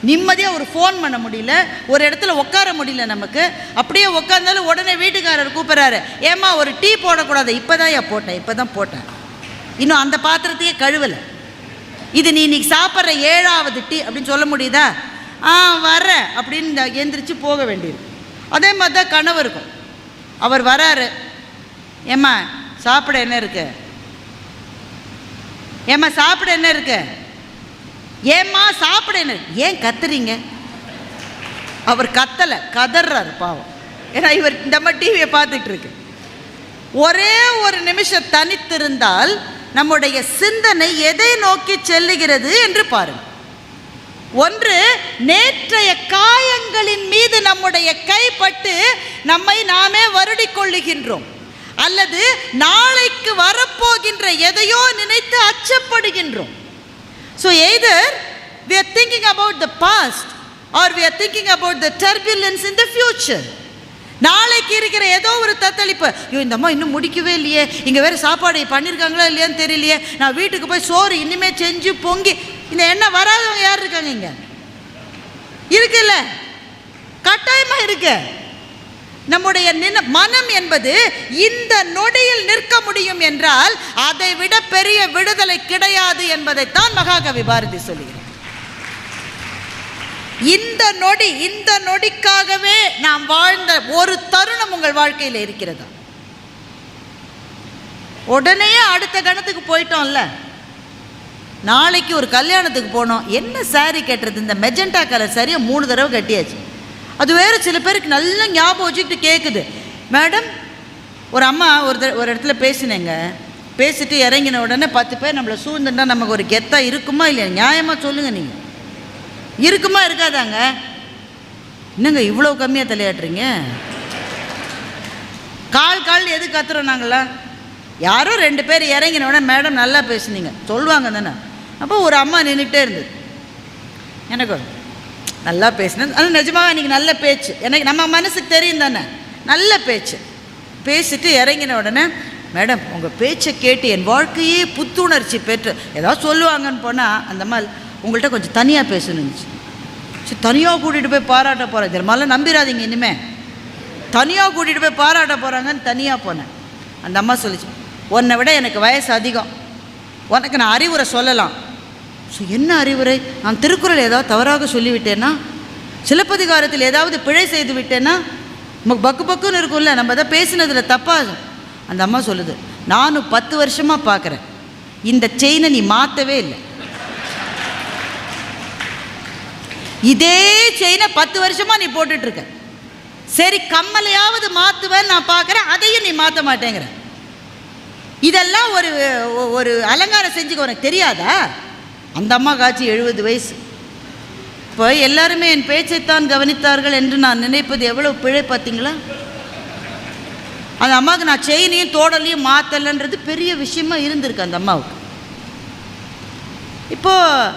நிம்மதியாக ஒரு ஃபோன் பண்ண முடியல, ஒரு இடத்துல உட்கார முடியல நமக்கு. அப்படியே உட்காந்தாலும் உடனே வீட்டுக்காரர் கூப்பிட்றாரு, ஏம்மா ஒரு டீ போடக்கூடாது? இப்போ தான் போட்டேன், இன்னும் அந்த பாத்திரத்தையே கழுவலை. இது நீ இன்னைக்கு சாப்பிட்ற 7வது டீ அப்படின்னு சொல்ல முடியுதா? வர்றேன் அப்படின்னு எந்திரிச்சு போக வேண்டியது. அதே மாதிரி தான் கணவருக்கும். அவர் வராரு, ஏம்மா சாப்பிட என்ன இருக்கு? ஏம்மா சாப்பிட என்ன ஏன் கத்துறீங்க? அவர் கத்தலை, கதறாரு பாவம். ஏன்னா இவர் இந்த மாதிரி டிவியை பார்த்துட்டு இருக்கு. ஒரே ஒரு நிமிஷம் தனித்திருந்தால் நம்முடைய சிந்தனை எதை நோக்கி செல்லுகிறது என்று பாருங்கள். ஒன்று, நேற்றைய காயங்களின் மீது நம்முடைய கைப்பட்டு நம்மை நாமே வருடிக் கொள்ளுகின்றோம், அல்லது நாளைக்கு வரப்போகின்ற எதையோ நினைத்து அச்சப்படுகின்றோம். So either we are thinking about the past or we are thinking about the turbulence in the future. நாளைக்கு இருக்கிற ஏதோ ஒரு தத்தளிப்பு, ஐயோ இந்த அம்மா இன்னும் முடிக்கவே இல்லையே, இங்கே வேறு சாப்பாடு பண்ணியிருக்காங்களா இல்லையான்னு தெரியலையே, நான் வீட்டுக்கு போய் சோறு இனிமேல் செஞ்சு பொங்கி, இந்த எண்ணம் வராதவங்க யார் இருக்காங்க? இங்கே இருக்குல்ல, கட்டாயமாக இருக்கு. நம்முடைய மனம் என்பது இந்த நொடியில் நிற்க முடியும் என்றால் அதை விட பெரிய விடுதலை கிடையாது என்பதைத்தான் மகாகவி பாரதி சொல்லுகிறார். இந்த நொடிக்காகவே நாம் வாழ்ந்த ஒரு தருணம் உங்கள் வாழ்க்கையில் இருக்கிறதா? உடனே அடுத்த கணத்துக்கு போயிட்டோம்ல. நாளைக்கு ஒரு கல்யாணத்துக்கு போனோம், என்ன சாரி கட்டுறது? இந்த மெஜெண்டா கலர் சரியா 3 தடவை கட்டியாச்சு. அது வேறு சில பேருக்கு நல்ல ஞாபகம் வச்சுக்கிட்டு கேட்குது. மேடம், ஒரு அம்மா ஒரு இடத்துல பேசினேங்க, பேசிட்டு இறங்கின உடனே 10 பேர் நம்மளை சூழ்ந்துட்டா நமக்கு ஒரு கெத்தா இருக்குமா இல்லையா? நியாயமாக சொல்லுங்கள், நீங்கள் இருக்குமா இருக்காதாங்க? என்னங்க இவ்வளோ கம்மியாக தலையாட்டுறீங்க? கால் எது கத்துறோம் நாங்களா? யாரோ 2 பேர் இறங்கின உடனே மேடம் நல்லா பேசுனீங்க சொல்லுவாங்க தானே. அப்போ ஒரு அம்மா நின்றுட்டே இருந்தது, எனக்கு நல்லா பேசினேன், அது நிஜமாக இன்றைக்கி நல்ல பேச்சு, எனக்கு நம்ம மனசுக்கு தெரியும் தானே, நல்ல பேச்சு. பேசிட்டு இறங்கின உடனே, மேடம் உங்கள் பேச்சை கேட்டு என் வாழ்க்கையே புத்துணர்ச்சி பெற்று ஏதாவது சொல்லுவாங்கன்னு போனால், அந்த மாதிரி உங்கள்கிட்ட கொஞ்சம் தனியாக பேசணுச்சு. சரி, தனியாக கூட்டிகிட்டு போய் பாராட்ட போகிறேன், இது மாதிரிலாம் நம்பிடாதீங்க, இனிமேல் தனியாக கூட்டிகிட்டு போய் பாராட்ட போகிறாங்கன்னு தனியாக போனேன். அந்த அம்மா சொல்லிச்சு, உன்னை விட எனக்கு வயசு அதிகம், உனக்கு நான் அறிவுரை சொல்லலாம். ஸோ என்ன அறிவுரை? நான் திருக்குறள் ஏதாவது தவறாக சொல்லிவிட்டேன்னா, சிலப்பதிகாரத்தில் ஏதாவது பிழை செய்து விட்டேன்னா, நமக்கு பக்குன்னு இருக்கும்ல, நம்ம தான் பேசினதில் தப்பாக. அந்த அம்மா சொல்லுது, நானும் 10 வருஷமாக பார்க்குறேன், இந்த செயினை நீ மாற்றவே இல்லை, இதே செயினை 10 வருஷமாக நீ போட்டுட்ருக்க, சரி கம்மலையாவது மாற்றுவேன்னு நான் பார்க்குறேன், அதையும் நீ மாற்ற மாட்டேங்கிற, இதெல்லாம் ஒரு ஒரு அலங்காரம் செஞ்சுக்க உனக்கு தெரியாதா? அந்த அம்மா காட்சி 70 வயசு. இப்போ எல்லாருமே என் பேச்சைத்தான் கவனித்தார்கள் என்று நான் நினைப்பது எவ்வளவு பிழை பார்த்தீங்களா? அந்த அம்மாவுக்கு நான் செயினையும் தோடலையும் மாற்றலைன்றது பெரிய விஷயமா இருந்திருக்கு அந்த அம்மாவுக்கு. இப்போது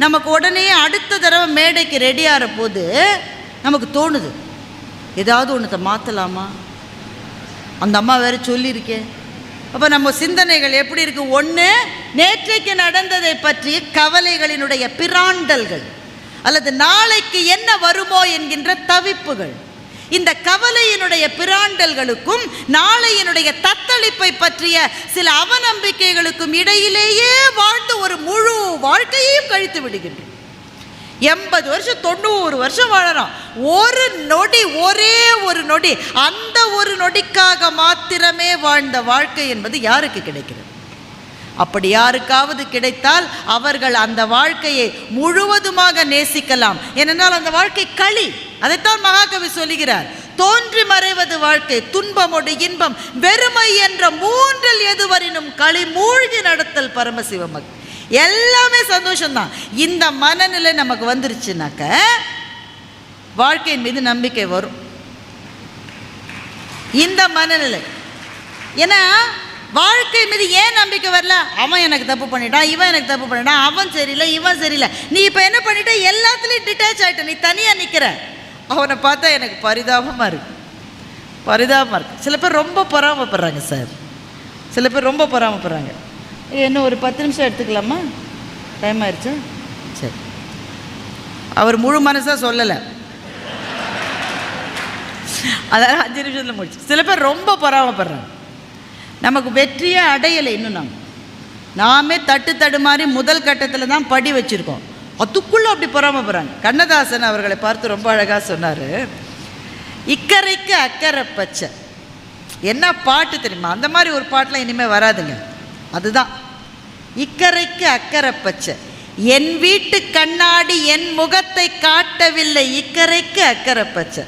நமக்கு உடனே அடுத்த தடவை மேடைக்கு ரெடி ஆகிற போது நமக்கு தோணுது, ஏதாவது ஒன்றத்தை மாற்றலாமா? அந்த அம்மா வேறு சொல்லியிருக்கேன். அப்போ நம்ம சிந்தனைகள் எப்படி இருக்குது? ஒன்று, நேற்றைக்கு நடந்ததை பற்றிய கவலைகளினுடைய பிராண்டல்கள், அல்லது நாளைக்கு என்ன வருமோ என்கின்ற தவிப்புகள். இந்த கவலையினுடைய பிராண்டல்களுக்கும் நாளையினுடைய தத்தளிப்பை பற்றிய சில அவநம்பிக்கைகளுக்கும் இடையிலேயே வாழ்ந்து ஒரு முழு வாழ்க்கையையும் கழித்து விடுகின்றோம். 80 வருஷம் 90 வருஷம் வாழறோம். ஒரு நொடி, ஒரே ஒரு நொடி, அந்த ஒரு நொடிக்காக மாத்திரமே வாழ்ந்த வாழ்க்கை என்பது யாருக்கு கிடைக்கிறது? அப்படி யாருக்காவது கிடைத்தால் அவர்கள் அந்த வாழ்க்கையை முழுவதுமாக நேசிக்கலாம். ஏனென்றால் அந்த வாழ்க்கை களி. அதைத்தான் மகாகவி சொல்லுகிறார், தோன்றி மறைவது வாழ்க்கை, துன்பமோடு இன்பம் வெறுமை என்ற மூன்றில் எதுவரினும் களி மூழ்கி நடத்தல் பரமசிவமக். எல்லாமே சந்தோஷம்தான். இந்த மனநிலை நமக்கு வந்துருச்சுனாக்க வாழ்க்கையின் மீது நம்பிக்கை வரும். இந்த மனநிலை. ஏன்னா வாழ்க்கை மீது ஏன் நம்பிக்கை வரல? அவன் எனக்கு தப்பு பண்ணிட்டான், இவன் எனக்கு தப்பு பண்ணிட்டான், அவன் சரியில்லை, இவன் சரியில்லை. நீ இப்போ என்ன பண்ணிட்ட? எல்லாத்துலேயும் டிட்டாச் ஆகிட்ட, நீ தனியாக நிற்கிற. அவனை பார்த்தா எனக்கு பரிதாபமாக இருக்குது, பரிதாபமாக இருக்குது. சில பேர் ரொம்ப பொறாமப்படுறாங்க சார், சில பேர் ரொம்ப பொறாமப்படுறாங்க. இன்னும் ஒரு 10 நிமிஷம் எடுத்துக்கலாமா? டைம் ஆயிடுச்சு. சரி, அவர் முழு மனசாக சொல்லலை, அதாவது 5 நிமிஷத்தில் முடிச்சு. சில பேர் ரொம்ப பொறாமப்படுறாங்க. நமக்கு வெற்றியே அடையலை. இன்னும் நாமே தடுமாறி முதல் கட்டத்தில் தான் படி வச்சுருக்கோம், அதுக்குள்ளே அப்படி பொறாமப்படுறாங்க. கண்ணதாசன் அவர்களை பார்த்து ரொம்ப அழகாக சொன்னார், இக்கரைக்கு அக்கறை பச்சை. என்ன பாட்டு தெரியுமா? அந்த மாதிரி ஒரு பாட்டெலாம் இனிமேல் வராதுங்க. அதுதான் இக்கரைக்கு அக்கறை பச்சை, என் வீட்டு கண்ணாடி என் முகத்தை காட்டவில்லை, இக்கரைக்கு அக்கறை பச்சை.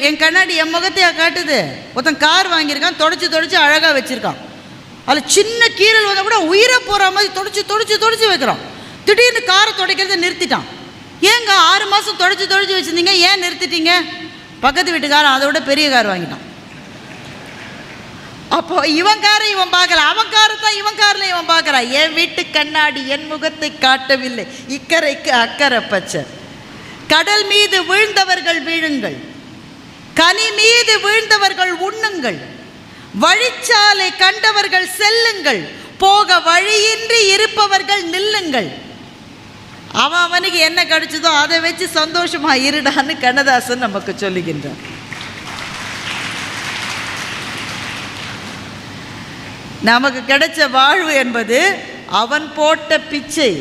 என் கண்ணாடி என் முகத்தையா காட்டுது? ஒருத்தன் கார் வாங்கியிருக்கான், தொடச்சி அழகாக வச்சுருக்கான், அதில் சின்ன கீரல் வந்தால் கூட உயிரை போகிற மாதிரி தொடச்சி வைக்கிறான். திடீர்னு காரை துடைக்கிறத நிறுத்திட்டான். ஏங்க 6 மாதம் தொடச்சி வச்சுருந்தீங்க, ஏன் நிறுத்திட்டீங்க? பக்கத்து வீட்டுக்காரன் அதை விட பெரிய கார் வாங்கிட்டான். அப்போ இவன் காரை இவன் பார்க்கல, அவன் காரை தான் இவன் காரில் இவன் பார்க்குறான். என் வீட்டு கண்ணாடி என் முகத்தை காட்டவில்லை, இக்கரைக்கு அக்கறை பச்சை. கடல் மீது வீழ்ந்தவர்கள் வீழுங்கள், கனி மீது வீழ்ந்தவர்கள் உண்ணுங்கள், வழிச்சாலை கண்டவர்கள் செல்லுங்கள், போக வழியின்றி இருப்பவர்கள் நில்லுங்கள். அவனுக்கு என்ன கிடைச்சதோ அதை வச்சு சந்தோஷமா இருடான்னு கண்ணதாசன் நமக்கு சொல்லுகின்றார். நமக்கு கிடைச்ச வாழ்வு என்பது அவன் போட்ட பிச்சை,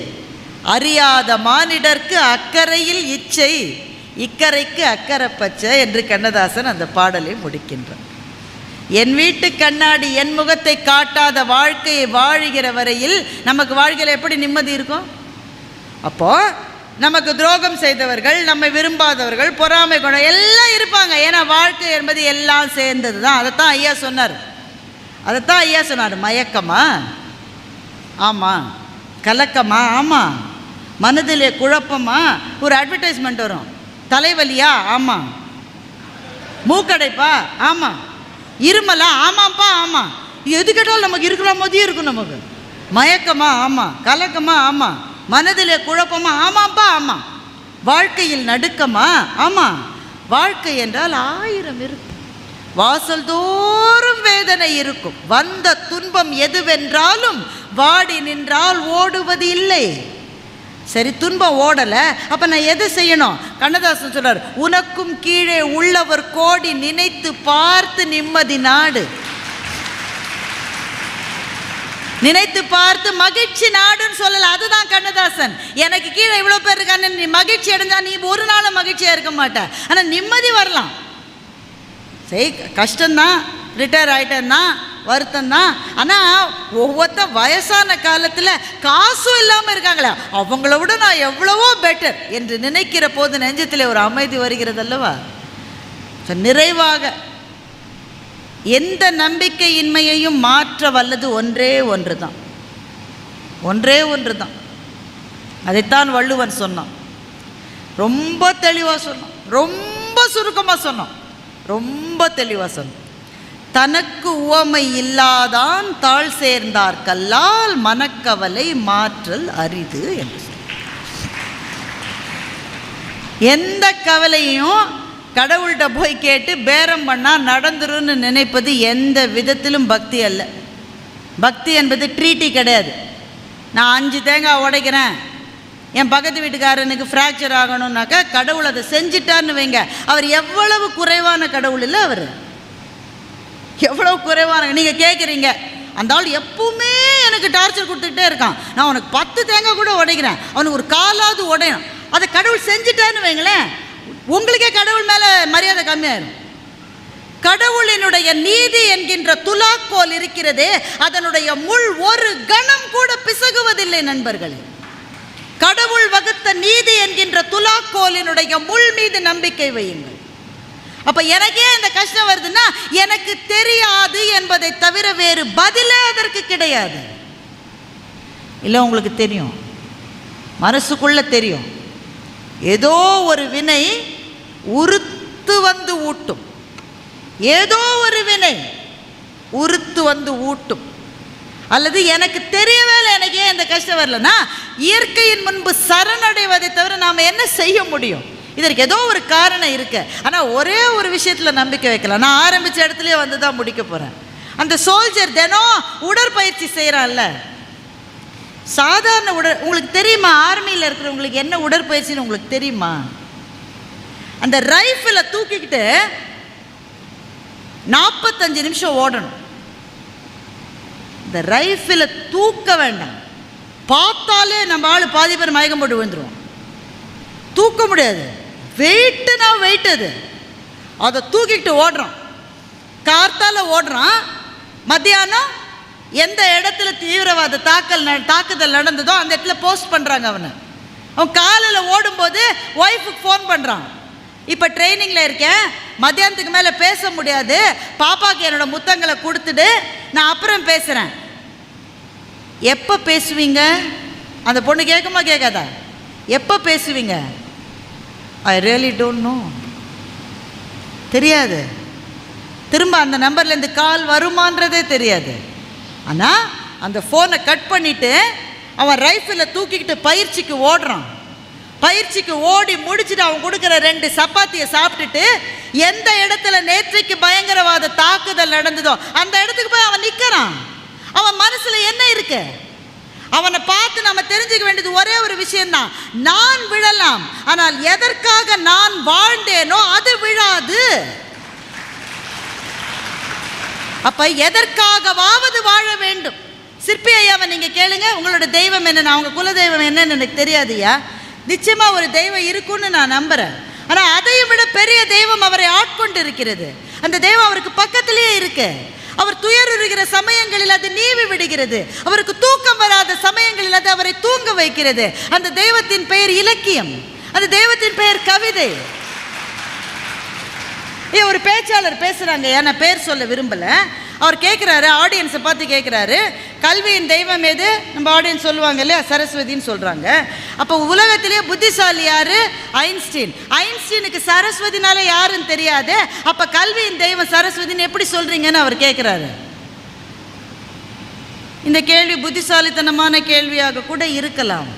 அறியாத மானிடர்க்கு அக்கறையில் இச்சை, இக்கரைக்கு அக்கறை பச்சை என்று கண்ணதாசன் அந்த பாடலை முடிக்கின்றான். என் வீட்டு கண்ணாடி என் முகத்தை காட்டாத வாழ்க்கையை வாழுகிற வரையில் நமக்கு வாழ்க்கையில் எப்படி நிம்மதி இருக்கும்? அப்போது நமக்கு துரோகம் செய்தவர்கள், நம்மை விரும்பாதவர்கள், பொறாமை குணம் எல்லாம் இருப்பாங்க. ஏன்னா வாழ்க்கை என்பது எல்லாம் சேர்ந்தது தான். அதைத்தான் ஐயா சொன்னார். மயக்கமா? ஆமாம். கலக்கமா? ஆமாம். மனதிலே குழப்பமா? ஒரு அட்வர்டைஸ்மெண்ட் வரும். தலைவலியா? ஆமாம். மூக்கடைப்பா? ஆமாம். இருமலா? ஆமாம்ப்பா. ஆமாம். எது கேட்டாலும் நமக்கு இருக்கிற மாதிரியே இருக்கும். நமக்கு மயக்கமா? ஆமாம். கலக்கமா? ஆமாம். மனதிலே குழப்பமா? ஆமாம்ப்பா. ஆமாம். வாழ்க்கையில் நடுக்கமா? ஆமாம். வாழ்க்கை என்றால் 1000 இருக்கும், வாசல் தோறும் வேதனை இருக்கும். வந்த துன்பம் எதுவென்றாலும் வாடி நின்றால் ஓடுவது இல்லை. சரி, துன்பம் ஓடலை, அப்போ நான் எது செய்யணும்? கண்ணதாசன் சொல்றார், உனக்கும் கீழே உள்ளவர் கோடி, நினைத்து பார்த்து நிம்மதி நாடு, நினைத்து பார்த்து மகிழ்ச்சி நாடுன்னு சொல்லல. அதுதான் கண்ணதாசன். எனக்கு கீழே இவ்வளோ பேர் இருக்கான்னு நீ மகிழ்ச்சி அடைஞ்சா நீ ஒரு நாளும் மகிழ்ச்சியாக இருக்க மாட்ட. ஆனால் நிம்மதி வரலாம். சரி, கஷ்டம்தான், ரிட்டையர் ஆகிட்டேன்னா வருத்தம்தான். ஆனால் ஒவ்வொருத்த வயசான காலத்தில் காசும் இல்லாமல் இருக்காங்களே, அவங்கள விட நான் எவ்வளவோ பெட்டர் என்று நினைக்கிற போது நெஞ்சத்தில் ஒரு அமைதி வருகிறது அல்லவா? நிறைவாக எந்த நம்பிக்கையின்மையையும் மாற்ற வல்லது ஒன்றே ஒன்று தான், ஒன்றே ஒன்று தான். அதைத்தான் வள்ளுவன் சொன்னான். ரொம்ப தெளிவாக சொன்னான், ரொம்ப சுருக்கமாக சொன்னான், ரொம்ப தெளிவாக சொன்னான். தனக்கு உவமை இல்லாதான் தாழ் சேர்ந்தார் கல்லால் மனக்கவலை மாற்றல் அரிது என்று சொன்னார். எந்த கவலையும் கடவுள்கிட்ட போய் கேட்டு பேரம் பண்ணால் நடந்துருன்னு நினைப்பது எந்த விதத்திலும் பக்தி அல்ல. பக்தி என்பது ட்ரீட்டி கிடையாது. நான் 5 தேங்காய் உடைக்கிறேன், என் பக்கத்து வீட்டுக்காரனுக்கு ஃப்ராக்சர் ஆகணும்னாக்கா கடவுள் அதை செஞ்சிட்டார்னு வைங்க. அவர் எவ்வளவு குறைவான கடவுள் இல்லை, அவர் எவ்வளவு குறைவான. நீங்கள் கேட்குறீங்க, அந்த ஆள் எப்பவுமே எனக்கு டார்ச்சர் கொடுத்துக்கிட்டே இருக்கான், நான் உனக்கு 10 தேங்காய் கூட உடைக்கிறேன், அவனுக்கு ஒரு காலாவது உடையணும், அதை கடவுள் செஞ்சிட்டான்னு வைங்களேன், உங்களுக்கே கடவுள் மேலே மரியாதை கம்மியாயிரும். கடவுளினுடைய நீதி என்கின்ற துலாக்கோல் இருக்கிறதே, அதனுடைய முள் ஒரு கணம் கூட பிசகுவதில்லை நண்பர்களே. கடவுள் வகுத்த நீதி என்கின்ற துலாக்கோலினுடைய முள் மீது நம்பிக்கை வையுங்கள். அப்ப எனக்கே இந்த கஷ்டம் வருதுன்னா எனக்கு தெரியாது என்பதை தவிர வேறு பதிலே அதற்கு கிடையாது. இல்லை, உங்களுக்கு தெரியும், மனசுக்குள்ள தெரியும், ஏதோ ஒரு வினை உறுத்து வந்து ஊட்டும், ஏதோ ஒரு வினை உறுத்து வந்து ஊட்டும். அல்லது எனக்கு தெரியவே இல்லை, எனக்கு ஏன் இந்த கஷ்டம் வரலன்னா இயற்கையின் முன்பு சரணடைவதை தவிர நாம் என்ன செய்ய முடியும்? இதற்கு ஏதோ ஒரு காரணம் இருக்கு. ஆனால் ஒரே ஒரு விஷயத்தில் நம்பிக்கை வைக்கலாம். நான் ஆரம்பித்த இடத்துலயே வந்து தான் முடிக்க போகிறேன். அந்த சோல்ஜர் தினம் உடற்பயிற்சி செய்கிறான்ல, சாதாரண உங்களுக்கு தெரியுமா ஆர்மியில் இருக்கிறவங்களுக்கு என்ன உடற்பயிற்சின்னு உங்களுக்கு தெரியுமா? அந்த ரைஃபிளை தூக்கிக்கிட்டு 45 நிமிஷம் ஓடணும். இந்த ரைஃபிளை தூக்க வேண்டாம், பார்த்தாலே நம்ம ஆள் பாதி பேர் மயக்கம் போட்டு விழுந்துருவோம். தூக்க முடியாது, வெயிட்டுனா வெயிட், அது அதை தூக்கிக்கிட்டு ஓடுறான். கார்த்தால ஓடுறான், மத்தியானம் எந்த இடத்துல தீவிரவாத தாக்குதல் நடந்ததோ அந்த இடத்துல போஸ்ட் பண்ணுறாங்க அவனை. அவன் காலையில் ஓடும்போது ஒய்ஃபுக்கு ஃபோன் பண்ணுறான், இப்போ ட்ரைனிங்கில் இருக்கேன், மத்தியானத்துக்கு மேலே பேச முடியாது, பாப்பாவுக்கு என்னோடய முத்தங்களை கொடுத்துட்டு நான் அப்புறம் பேசுகிறேன். எப்போ பேசுவீங்க? அந்த பொண்ணு கேட்குமா கேட்காதா? எப்போ பேசுவீங்க? ஐ ரியலி டோன்ட் நோ, தெரியாது. திரும்ப அந்த நம்பர்லேருந்து கால் வருமானதே தெரியாது. ஆனால் அந்த ஃபோனை கட் பண்ணிவிட்டு அவன் ரைஃபிளை தூக்கிக்கிட்டு பயிற்சிக்கு ஓடுறான். பயிற்சிக்கு ஓடி முடிச்சுட்டு அவன் கொடுக்குற 2 சப்பாத்தியை சாப்பிட்டுட்டு எந்த இடத்துல நேற்றைக்கு பயங்கரவாத தாக்குதல் நடந்ததோ அந்த இடத்துக்கு போய் அவன் நிற்கிறான். அவன் மனசில் என்ன இருக்கு? அவனை பார்த்து நம்ம தெரிஞ்சுக்க வேண்டியது ஒரே ஒரு விஷயம்தான், நான் விழலாம், ஆனால் எதற்காக நான் வாழ்ந்தேனோ அது விழாது. அப்ப எதற்காகவாவது வாழ வேண்டும். சிற்பி ஐயாவை நீங்க கேளுங்க, உங்களோட தெய்வம் என்ன? அவங்க குல தெய்வம் என்னன்னு எனக்கு தெரியாதுயா. நிச்சயமா ஒரு தெய்வம் இருக்குன்னு நான் நம்புறேன். ஆனால் அதையும் விட பெரிய தெய்வம் அவரை ஆட்கொண்டு இருக்கிறது. அந்த தெய்வம் அவருக்கு பக்கத்திலேயே இருக்கு. அவர் துயருகிற சமயங்களில் அது நீவி விடுகிறது, அவருக்கு தூக்கம் வராத சமயங்களில் அது அவரை தூங்க வைக்கிறது. அந்த தெய்வத்தின் பெயர் இலக்கியம், அந்த தெய்வத்தின் பெயர் கவிதை. ஒரு பேச்சாளர் பேசுகிறாங்க, நான் பேர் சொல்ல விரும்பலை. அவர் கேட்குறாரு, ஆடியன்ஸை பார்த்து கேட்குறாரு, கல்வியின் தெய்வம் எது? நம்ம ஆடியன்ஸ் சொல்லுவாங்க இல்லையா, சரஸ்வதின்னு சொல்கிறாங்க. அப்போ உலகத்திலே புத்திசாலி யார்? ஐன்ஸ்டீன். ஐன்ஸ்டீனுக்கு சரஸ்வதினாலே யாருன்னு தெரியாது, அப்போ கல்வியின் தெய்வம் சரஸ்வதின்னு எப்படி சொல்கிறீங்கன்னு அவர் கேட்குறாரு. இந்த கேள்வி புத்திசாலித்தனமான கேள்வியாக கூட இருக்கலாம்.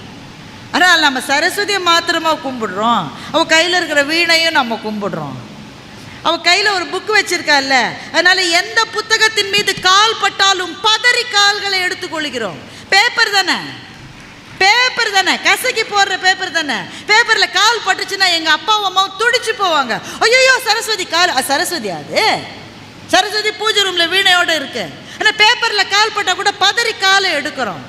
ஆனால் நம்ம சரஸ்வதியை மாத்திரமா கும்பிடுறோம், அவள் கையில் இருக்கிற வீணையும் நம்ம கும்பிடுறோம். அவள் கையில் ஒரு புக்கு வச்சிருக்கால, அதனால எந்த புத்தகத்தின் மீது கால் பட்டாலும் பதறி கால்களை எடுத்துக்கொள்கிறோம். பேப்பர் தானே, பேப்பர் தானே, கசக்கி போடுற பேப்பர் தானே. பேப்பரில் கால் பட்டுச்சுன்னா எங்கள் அப்பாவும் அம்மாவும் துடிச்சு போவாங்க. ஐயோ சரஸ்வதி கால், சரஸ்வதி அது சரஸ்வதி பூஜை ரூமில் வீணையோடு இருக்கு. ஆனால் பேப்பரில் கால் பட்டால் கூட பதறி காலை எடுக்கிறோம்.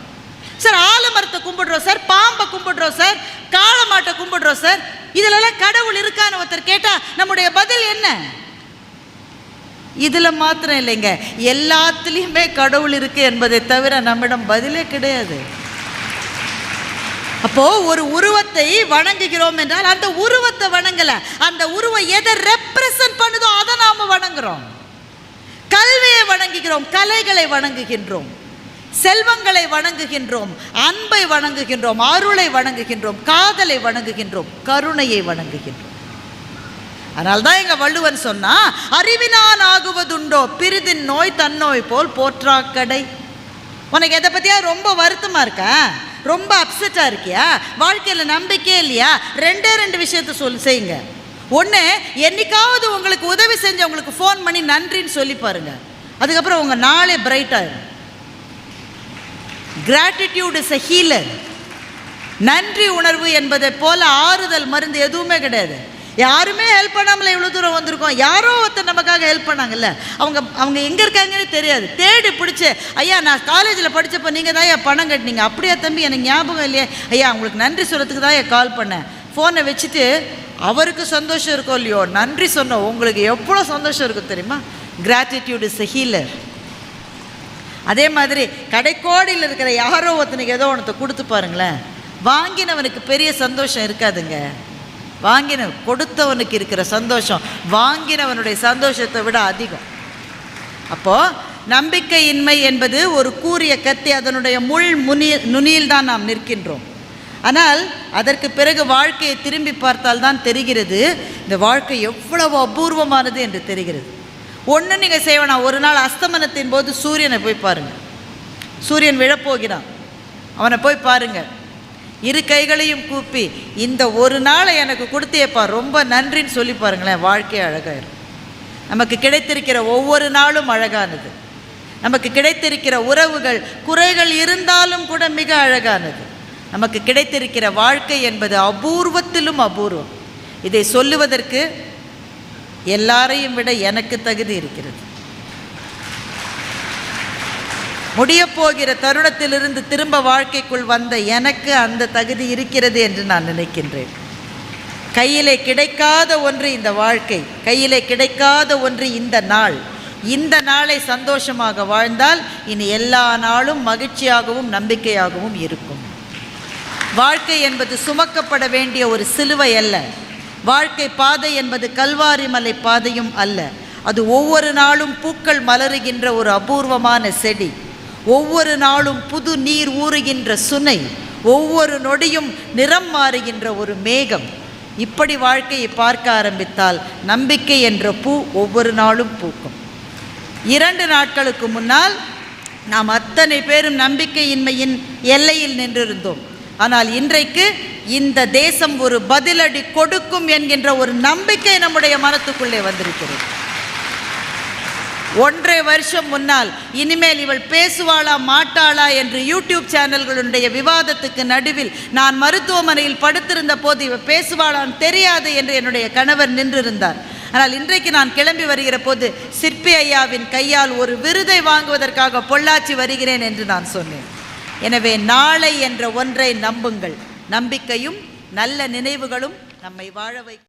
சார் ஆலமரத்தை கும்பிடுறோம் சார், பாம்பை கும்பிடுறோம் சார், காளமாட்டை கும்பிடுறோம் சார். இதிலெல்லாம் கடவுள் இருக்கான்னு ஒருத்தர் கேட்டா நம்முடைய பதில் என்ன? இதுல மாத்திரம் இல்லைங்க, எல்லாத்துலேயுமே கடவுள் இருக்கு என்பதை தவிர நம்மிடம் பதிலே கிடையாது. அப்போ ஒரு உருவத்தை வணங்குகிறோம் என்றால் அந்த உருவத்தை வணங்கல, அந்த உருவம் எதை ரெப்ரசன்ட் பண்ணுதோ அதை நாம வணங்குறோம். வணங்குகிறோம்? கலைகளை வணங்குகின்றோம், செல்வங்களை வணங்குகின்றோம், அன்பை வணங்குகின்றோம், அருளை வணங்குகின்றோம், காதலை வணங்குகின்றோம், கருணையை வணங்குகின்றோம். அதனால்தான் எங்க வள்ளுவன் சொன்னா, அறிவினான் ஆகுவதுண்டோ பிரிதின் நோய் தன்னோய் போல் போற்றாக்கடை. உனக்கு எதை பத்தியா ரொம்ப வருத்தமா இருக்கா, ரொம்ப அப்செட்டா இருக்கியா, வாழ்க்கையில் நம்பிக்கையே இல்லையா, ரெண்டு விஷயத்த செய்யுங்க. ஒன்று, என்னைக்காவது உங்களுக்கு உதவி செஞ்சவங்களுக்கு ஃபோன் பண்ணி நன்றின்னு சொல்லி பாருங்க. அதுக்கப்புறம் உங்கள் நாளே பிரைட் ஆயிடும். Gratitude is a healer. நன்றி உணர்வு என்பதை போல ஆறுதல் மருந்து எதுவுமே கிடையாது. யாருமே ஹெல்ப் பண்ணாமல இவ்வளோ தூரம் வந்திருக்கோம். யாரோ ஒருத்தர் நமக்காக ஹெல்ப் பண்ணாங்கல்ல, அவங்க எங்கே இருக்காங்கன்னு தெரியாது, தேடி பிடிச்சி, ஐயா நான் காலேஜில் படித்தப்போ நீங்கள் தான் ஐயா பணம் கட்டினீங்க, அப்படியா தம்பி எனக்கு ஞாபகம் இல்லையே, ஐயா உங்களுக்கு நன்றி சொல்கிறதுக்கு தான் ஐயா கால் பண்ணேன். ஃபோனை வச்சுட்டு அவருக்கு சந்தோஷம் இருக்கோ இல்லையோ, நன்றி சொன்னோம் உங்களுக்கு எவ்வளோ சந்தோஷம் இருக்கும் தெரியுமா? Gratitude is a healer. அதே மாதிரி கடைக்கோடியில் இருக்கிற யாரோ ஒருத்தனுக்கு ஏதோ ஒன்றத்தை கொடுத்து பாருங்களேன், வாங்கினவனுக்கு பெரிய சந்தோஷம் இருக்காதுங்க. கொடுத்தவனுக்கு இருக்கிற சந்தோஷம் வாங்கினவனுடைய சந்தோஷத்தை விட அதிகம். அப்போது நம்பிக்கையின்மை என்பது ஒரு கூரிய கத்தி, அதனுடைய நுனியில் தான் நாம் நிற்கின்றோம். ஆனால் அதற்கு பிறகு வாழ்க்கையை திரும்பி பார்த்தால் தான் தெரிகிறது இந்த வாழ்க்கை எவ்வளவு அபூர்வமானது என்று தெரிகிறது. ஒன்று நீங்கள் செய்வேனா, ஒரு நாள் அஸ்தமனத்தின் போது சூரியனை போய் பாருங்கள். சூரியன் விழப்போகிறான், அவனை போய் பாருங்கள். இரு கைகளையும் கூப்பி, இந்த ஒரு நாளை எனக்கு கொடுத்தேப்பா ரொம்ப நன்றின்னு சொல்லி பாருங்களேன், வாழ்க்கை அழகாயிரும். நமக்கு கிடைத்திருக்கிற ஒவ்வொரு நாளும் அழகானது. நமக்கு கிடைத்திருக்கிற உறவுகள் குறைகள் இருந்தாலும் கூட மிக அழகானது. நமக்கு கிடைத்திருக்கிற வாழ்க்கை என்பது அபூர்வத்திலும் அபூர்வம். இதை சொல்லுவதற்கு எல்லாரையும் விட எனக்கு தகுதி இருக்கிறது. முடியப்போகிற தருணத்திலிருந்து திரும்ப வாழ்க்கைக்குள் வந்த எனக்கு அந்த தகுதி இருக்கிறது என்று நான் நினைக்கின்றேன். கையிலே கிடைக்காத ஒன்று இந்த வாழ்க்கை, கையிலே கிடைக்காத ஒன்று இந்த நாள். இந்த நாளை சந்தோஷமாக வாழ்ந்தால் இனி எல்லா நாளும் மகிழ்ச்சியாகவும் நம்பிக்கையாகவும் இருக்கும். வாழ்க்கை என்பது சுமக்கப்பட வேண்டிய ஒரு சிலுவை அல்ல. வாழ்க்கை பாதை என்பது கல்வாரி மலை பாதையும் அல்ல. அது ஒவ்வொரு நாளும் பூக்கள் மலருகின்ற ஒரு அபூர்வமான செடி, ஒவ்வொரு நாளும் புது நீர் ஊறுகின்ற சுனை, ஒவ்வொரு நொடியும் நிறம் மாறுகின்ற ஒரு மேகம். இப்படி வாழ்க்கையை பார்க்க ஆரம்பித்தால் நம்பிக்கை என்ற பூ ஒவ்வொரு நாளும் பூக்கும். 2 நாட்களுக்கு முன்னால் நாம் அத்தனை பேரும் நம்பிக்கையின்மையின் எல்லையில் நின்றிருந்தோம். ஆனால் இன்றைக்கு இந்த தேசம் ஒரு பதிலடி கொடுக்கும் என்கின்ற ஒரு நம்பிக்கை நம்முடைய மனத்துக்குள்ளே வந்திருக்கிறது. 1.5 வருஷம் முன்னால் இனிமேல் இவள் பேசுவாளா மாட்டாளா என்று யூடியூப் சேனல்களுடைய விவாதத்துக்கு நடுவில் நான் மருத்துவமனையில் படுத்திருந்த போது இவள் பேசுவாளான்னு தெரியாது என்று என்னுடைய கணவர் நின்றிருந்தார். ஆனால் இன்றைக்கு நான் கிளம்பி வருகிற போது சிற்பி ஐயாவின் கையால் ஒரு விருதை வாங்குவதற்காக பொள்ளாச்சி வருகிறேன் என்று நான் சொன்னேன். எனவே நாளை என்ற ஒன்றை நம்புங்கள். நம்பிக்கையும் நல்ல நினைவுகளும் நம்மை வாழ